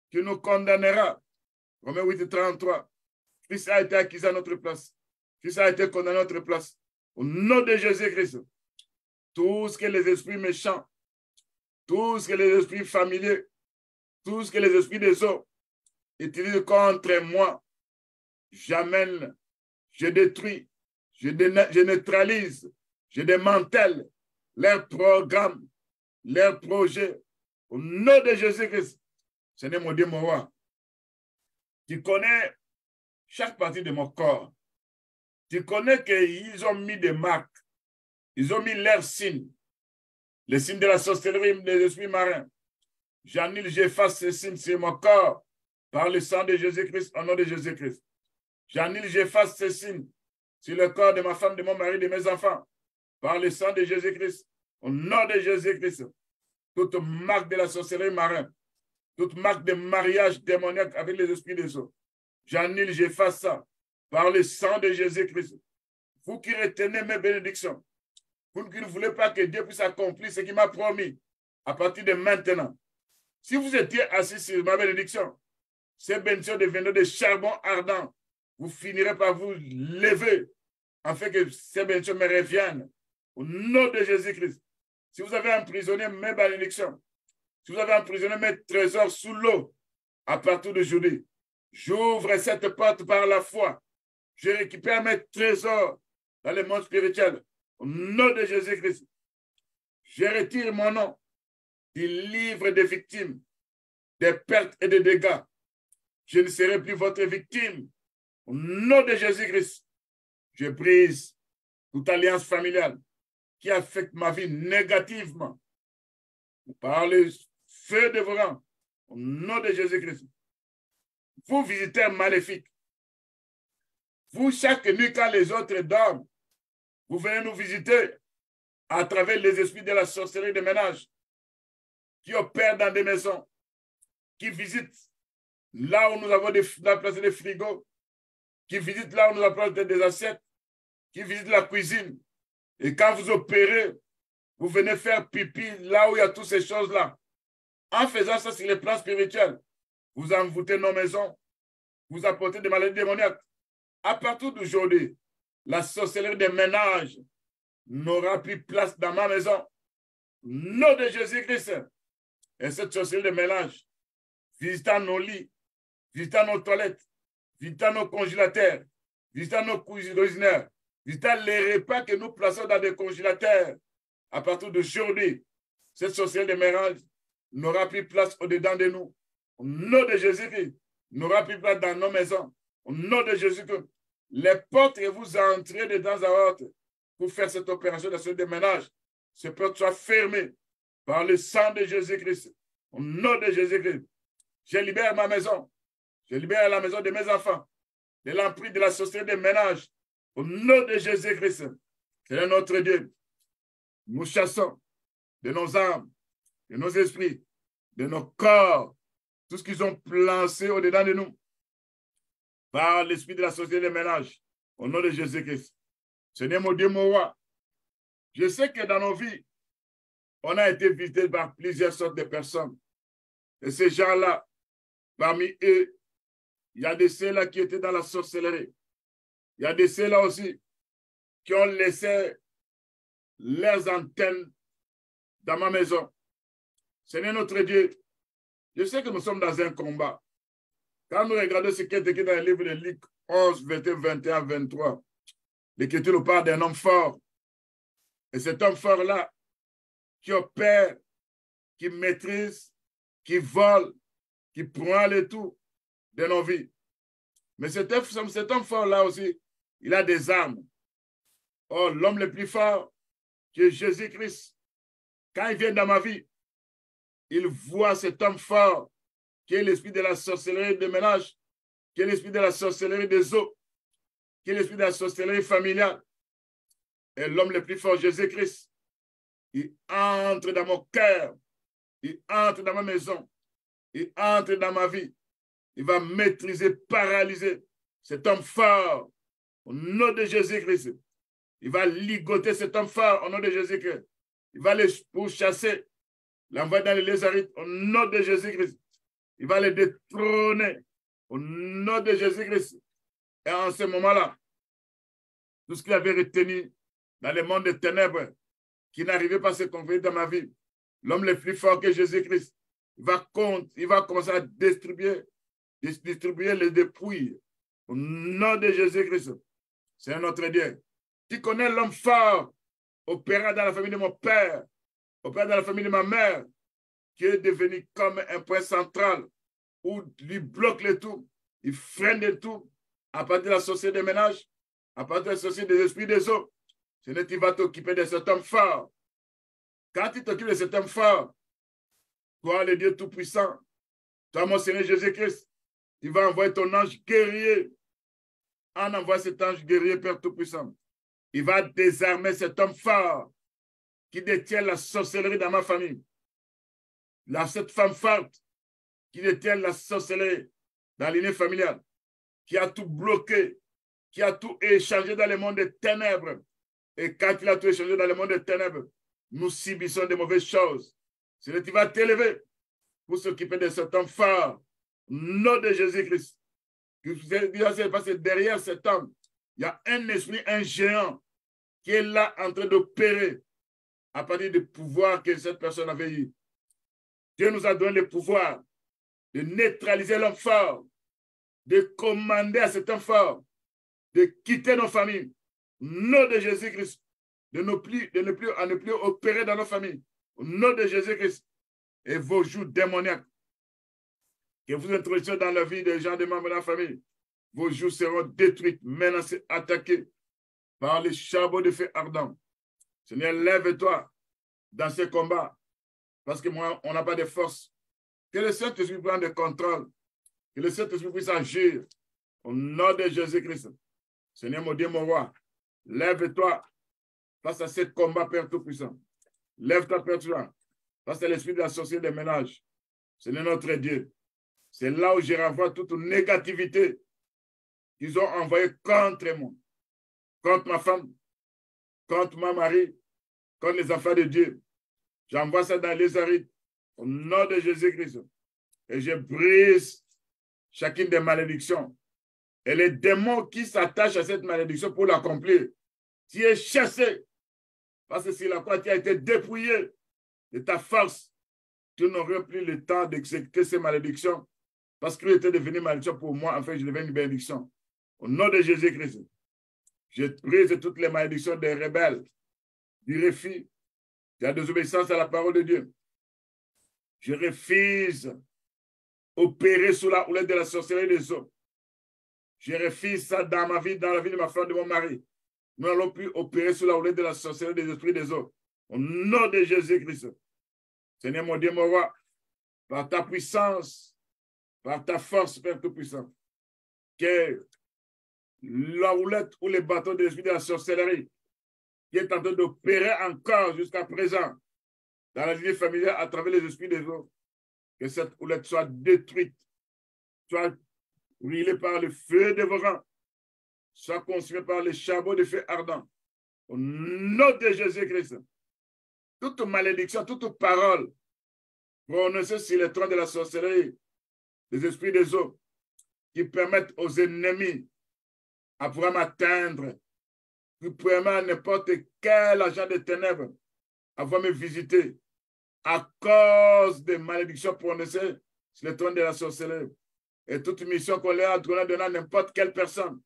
[SPEAKER 1] qui nous condamnera. Romains 8, 33. Christ a été accusé à notre place. Christ a été condamné à notre place. Au nom de Jésus-Christ, tout ce que les esprits méchants, tout ce que les esprits familiers, tout ce que les esprits des hommes utilisent contre moi, j'amène, je détruis, je neutralise, je démantèle leurs programmes, leurs projets. Au nom de Jésus-Christ, Seigneur mon Dieu, mon roi, tu connais chaque partie de mon corps. Tu connais qu'ils ont mis des marques. Ils ont mis leurs signes. Les signes de la sorcellerie des esprits marins. J'annule, j'efface ces signes sur mon corps par le sang de Jésus-Christ, au nom de Jésus-Christ. J'annule, j'efface ces signes sur le corps de ma femme, de mon mari, de mes enfants par le sang de Jésus-Christ, au nom de Jésus-Christ. Toute marque de la sorcellerie marine, toute marque de mariage démoniaque avec les esprits des eaux. J'annule, j'efface ça par le sang de Jésus-Christ. Vous qui retenez mes bénédictions, vous qui ne voulez pas que Dieu puisse accomplir ce qu'il m'a promis à partir de maintenant. Si vous étiez assis sur ma bénédiction, ces bénédictions deviendront des charbons ardents. Vous finirez par vous lever afin que ces bénédictions me reviennent. Au nom de Jésus-Christ. Si vous avez emprisonné mes bénédictions, si vous avez emprisonné mes trésors sous l'eau, à partir d'aujourd'hui, j'ouvre cette porte par la foi. Je récupère mes trésors dans le monde spirituel. Au nom de Jésus-Christ, je retire mon nom du livre des victimes, des pertes et des dégâts. Je ne serai plus votre victime. Au nom de Jésus-Christ, je brise toute alliance familiale qui affecte ma vie négativement par le feu dévorant. Au nom de Jésus-Christ. Vous visiteurs maléfiques, vous chaque nuit quand les autres dorment, vous venez nous visiter à travers les esprits de la sorcellerie de ménage qui opèrent dans des maisons, qui visitent là où nous avons placé des frigos, qui visitent là où nous avons placé des assiettes, qui visitent la cuisine, Et quand vous opérez, vous venez faire pipi là où il y a toutes ces choses-là. En faisant ça sur les plans spirituels, vous envoûtez nos maisons, vous apportez des maladies démoniaques. À partir d'aujourd'hui, la sorcellerie des ménages n'aura plus place dans ma maison. Nom de Jésus-Christ. Et cette sorcellerie de ménage, visitant nos lits, visitant nos toilettes, visitant nos congélateurs, visitant nos cuisineurs, visitant les repas que nous plaçons dans des congélateurs, à partir d'aujourd'hui, cette sorcellerie de ménage n'aura plus place au-dedans de nous. Au nom de Jésus-Christ, n'aura plus place dans nos maisons. Au nom de Jésus-Christ, les portes que vous entrez de temps à autre pour faire cette opération de sorcellerie de ménage, ces portes soient fermées par le sang de Jésus-Christ. Au nom de Jésus-Christ, je libère ma maison. Je libère la maison de mes enfants de l'emprise de la sorcellerie de ménage. Au nom de Jésus-Christ, c'est notre Dieu. Nous chassons de nos âmes, de nos esprits, de nos corps, tout ce qu'ils ont placé au-dedans de nous, par l'esprit de la sorcellerie de ménage, au nom de Jésus-Christ. Seigneur mon Dieu, mon roi, je sais que dans nos vies, on a été visité par plusieurs sortes de personnes. Et ces gens-là, parmi eux, il y a de ceux-là qui étaient dans la sorcellerie. Il y a de ceux-là aussi qui ont laissé leurs antennes dans ma maison. Seigneur notre Dieu, je sais que nous sommes dans un combat. Quand nous regardons ce qui est écrit dans le livre de Luc 11, 21, 23, l'Écriture nous parle d'un homme fort. Et cet homme fort-là, qui opère, qui maîtrise, qui vole, qui prend le tout de nos vies. Mais cet homme fort-là aussi, il a des armes. Oh, l'homme le plus fort, qui est Jésus-Christ, quand il vient dans ma vie, il voit cet homme fort, qui est l'esprit de la sorcellerie de ménage, qui est l'esprit de la sorcellerie des eaux, qui est l'esprit de la sorcellerie familiale. Et l'homme le plus fort, Jésus-Christ, il entre dans mon cœur, il entre dans ma maison, il entre dans ma vie. Il va maîtriser, paralyser cet homme fort au nom de Jésus-Christ. Il va ligoter cet homme fort au nom de Jésus-Christ. Il va les pourchasser, l'envoyer dans les lézardites au nom de Jésus-Christ. Il va les détrôner au nom de Jésus-Christ. Et en ce moment-là, tout ce qu'il avait retenu dans le monde des ténèbres, qui n'arrivait pas à se convertir dans ma vie, l'homme le plus fort que Jésus-Christ, il va commencer à distribuer les dépouilles au nom de Jésus-Christ. C'est notre Dieu. Tu connais l'homme fort, opérant dans la famille de mon père, opérant dans la famille de ma mère, qui est devenu comme un point central où il bloque le tout, il freine le tout à partir de la société des ménages, à partir de la société des esprits des eaux. Seigneur, tu vas t'occuper de cet homme fort. Quand tu t'occupes de cet homme fort, toi, le Dieu Tout-Puissant, toi, mon Seigneur Jésus-Christ, tu vas envoyer ton ange guerrier. En envoyant cet ange guerrier, Père Tout-Puissant, il va désarmer cet homme fort qui détient la sorcellerie dans ma famille. Cette femme forte qui détient la sorcellerie dans l'unité familiale, qui a tout bloqué, qui a tout échangé dans le monde des ténèbres. Et quand il a tout échangé dans le monde des ténèbres, nous subissons de mauvaises choses. Seigneur, tu vas t'élever pour s'occuper de cet homme fort. Nom de Jésus-Christ. Parce que derrière cet homme, il y a un esprit, un géant qui est là en train d'opérer à partir du pouvoir que cette personne avait eu. Dieu nous a donné le pouvoir de neutraliser l'homme fort, de commander à cet homme fort de quitter nos familles. Au nom de Jésus-Christ, de ne plus opérer dans nos familles. Au nom de Jésus-Christ. Et vos joues démoniaques que vous introduisez dans la vie des gens des membres de la famille, vos joues seront détruites, menacées, attaquées par les charbons de feu ardent. Seigneur, lève-toi dans ce combat, parce que moi, on n'a pas de force. Que le Saint-Esprit prenne le contrôle, que le Saint-Esprit puisse agir au nom de Jésus-Christ. Seigneur, mon Dieu, mon roi, lève-toi face à ce combat, Père Tout-Puissant. Lève-toi, Père Tout-Puissant, face à l'esprit de la société des ménages. Seigneur, notre Dieu, c'est là où je renvoie toute négativité qu'ils ont envoyée contre moi, contre ma femme, contre ma Marie, contre les enfants de Dieu. J'envoie ça dans les arides au nom de Jésus-Christ. Et je brise chacune des malédictions. Et les démons qui s'attachent à cette malédiction pour l'accomplir, tu es chassé. Parce que sur la croix, tu as été dépouillé de ta force. Tu n'aurais plus le temps d'exécuter ces malédictions parce qu'il était devenu malédiction pour moi, enfin, je deviens une bénédiction. Au nom de Jésus-Christ, je brise toutes les malédictions des rebelles, du refus, de la désobéissance à la parole de Dieu. Je refuse opérer sous la houlette de la sorcellerie des eaux. Je refuse ça dans ma vie, dans la vie de ma femme, de mon mari. Nous n'allons plus opérer sous la houlette de la sorcellerie des esprits des eaux. Au nom de Jésus-Christ. Seigneur mon Dieu, mon roi, par ta puissance, par ta force, Père Tout-Puissant, que la houlette ou les bâtons de l'esprit de la sorcellerie qui est en train d'opérer encore jusqu'à présent dans la lignée familiale à travers les esprits des eaux, que cette houlette soit détruite, soit brûlée par le feu dévorant, soit consumée par les charbons de feu ardent. Au nom de Jésus-Christ, toute malédiction, toute parole prononcée sur les trônes de la sorcellerie, des esprits des eaux, qui permettent aux ennemis à pouvoir m'atteindre, qui permettent à n'importe quel agent de ténèbres à pouvoir me visiter à cause des malédictions prononcées sur les trônes de la sorcellerie. Et toute mission qu'on leur a donnée à n'importe quelle personne,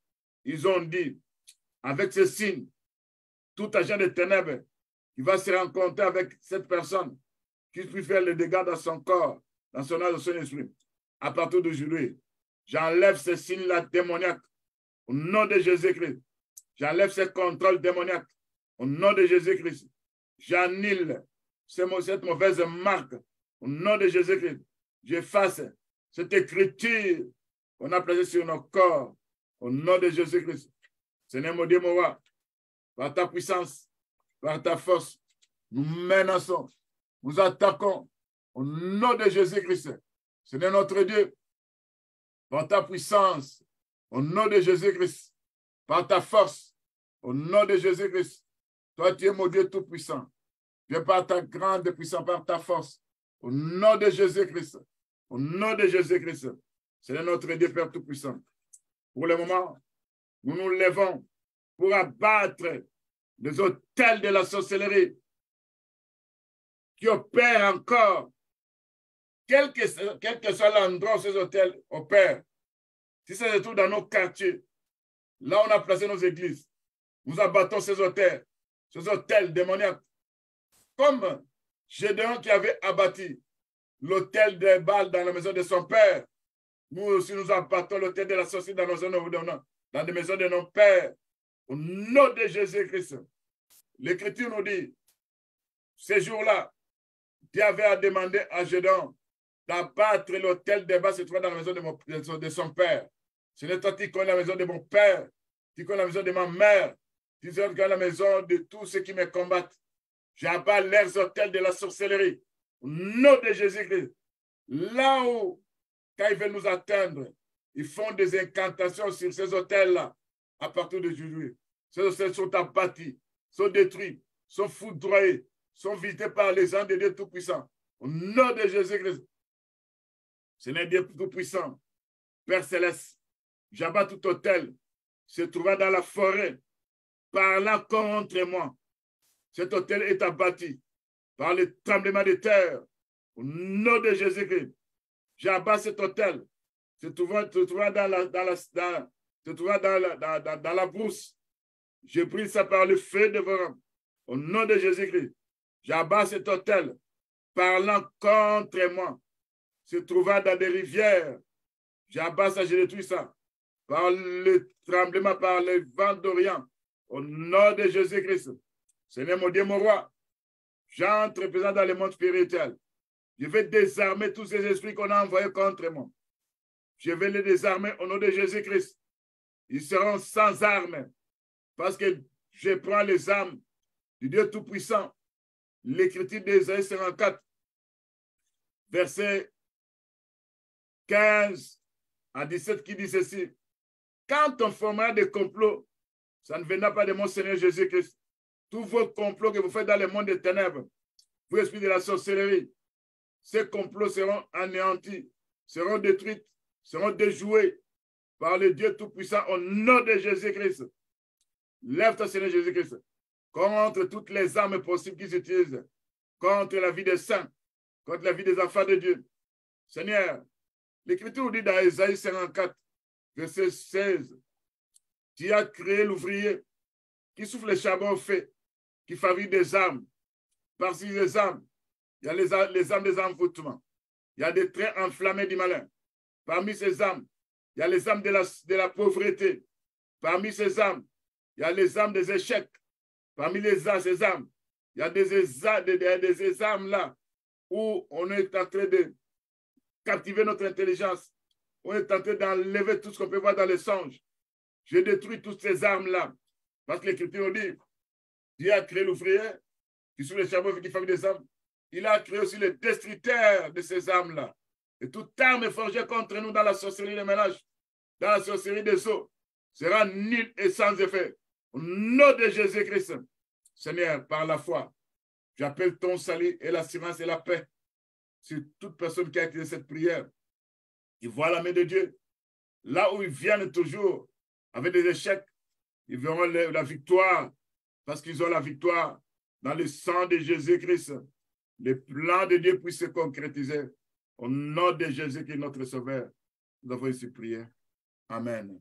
[SPEAKER 1] ils ont dit, avec ce signe, tout agent de ténèbres qui va se rencontrer avec cette personne, qui peut faire le dégât dans son corps, dans son âme, dans son esprit. À partir d'aujourd'hui, j'enlève ce signe-là démoniaque au nom de Jésus-Christ. J'enlève ce contrôle démoniaque au nom de Jésus-Christ. J'annule cette mauvaise marque au nom de Jésus-Christ. J'efface cette écriture qu'on a placée sur nos corps au nom de Jésus-Christ. Seigneur mon Dieu, mon roi, par ta puissance, par ta force, nous menaçons, nous attaquons au nom de Jésus-Christ. Seigneur notre Dieu, par ta puissance, au nom de Jésus-Christ, par ta force, au nom de Jésus-Christ. Toi, tu es mon Dieu tout-puissant. Viens par ta grande puissance, par ta force, au nom de Jésus-Christ. Au nom de Jésus-Christ. Seigneur notre Dieu, Père tout-puissant. Pour le moment, nous nous levons pour abattre les autels de la sorcellerie qui opèrent encore, quel que soit l'endroit où ces hôtels opèrent. Si c'est tout dans nos quartiers, là où on a placé nos églises, nous abattons ces hôtels démoniaques. Comme Gédéon qui avait abattu l'hôtel des Baals dans la maison de son père, nous aussi nous abattons l'hôtel de la sorcellerie dans les maisons de nos pères. Au nom de Jésus-Christ, l'Écriture nous dit, ces jours-là, Dieu avait demandé à Gédéon d'abattre l'autel des Baals se trouvant dans la maison de son père. Ce n'est pas qui connaît la maison de mon père, qui connaît la maison de ma mère, qui connaît la maison de tous ceux qui me combattent. J'abats leurs hôtels de la sorcellerie. Au nom de Jésus-Christ. Là où, quand ils veulent nous atteindre, ils font des incantations sur ces hôtels-là à partir de aujourd'hui. Ces hôtels sont abattus, sont détruits, sont foudroyés, sont visités par les anges de Dieu Tout-Puissant. Au nom de Jésus-Christ. Seigneur Dieu Tout-Puissant, Père Céleste, j'abats tout hôtel se trouvant dans la forêt, parlant contre moi. Cet hôtel est abattu par le tremblement de terre. Au nom de Jésus-Christ, j'abats cet hôtel se trouvant dans la brousse. Je brise ça par le feu dévorant. Au nom de Jésus-Christ, j'abats cet hôtel parlant contre moi, se trouvant dans des rivières. J'abats ça, je détruis ça par le tremblement, par le vent d'Orient. Au nom de Jésus-Christ. Seigneur mon Dieu, mon roi, j'entre présent dans le monde spirituel. Je vais désarmer tous ces esprits qu'on a envoyés contre moi. Je vais les désarmer au nom de Jésus-Christ. Ils seront sans armes parce que je prends les armes du Dieu Tout-Puissant. L'écriture d'Ésaïe 54, verset 15 à 17 qui dit ceci. Quand on formera des complots, ça ne viendra pas de mon Seigneur Jésus-Christ. tous vos complots que vous faites dans le monde des ténèbres, vous esprit de la sorcellerie, ces complots seront anéantis, seront détruits, seront déjoués par le Dieu Tout-Puissant au nom de Jésus-Christ. Lève-toi, Seigneur Jésus-Christ, contre toutes les armes possibles qui s'utilisent, contre la vie des saints, contre la vie des enfants de Dieu. Seigneur, l'Écriture dit dans Ésaïe 54, verset 16, tu as créé l'ouvrier qui souffle le charbon au feu, qui fabrique des armes. Par-ci les armes, il y a les armes des envoûtements. Il y a des traits enflammés du malin. Parmi ces armes, il y a les armes de la pauvreté. Parmi ces armes, il y a les armes des échecs. Parmi ces armes, il y a des armes là où on est en train de captiver notre intelligence. On est en train d'enlever tout ce qu'on peut voir dans les songes. Je détruis toutes ces armes-là. Parce que l'Écriture dit, Dieu a créé l'ouvrier qui sous le charbon qui fabrique des armes. Il a créé aussi le destructeur de ces armes-là. Et toute arme forgée contre nous dans la sorcellerie des ménages, dans la sorcellerie des eaux, sera nulle et sans effet. Au nom de Jésus-Christ, Seigneur, par la foi, j'appelle ton salut et l'assurance et la paix sur toute personne qui a écrit cette prière. Ils voient la main de Dieu. Là où ils viennent toujours avec des échecs, ils verront la victoire parce qu'ils ont la victoire dans le sang de Jésus-Christ. Le plan de Dieu puisse se concrétiser. Au nom de Jésus qui est notre Sauveur, nous avons ici prié. Amen.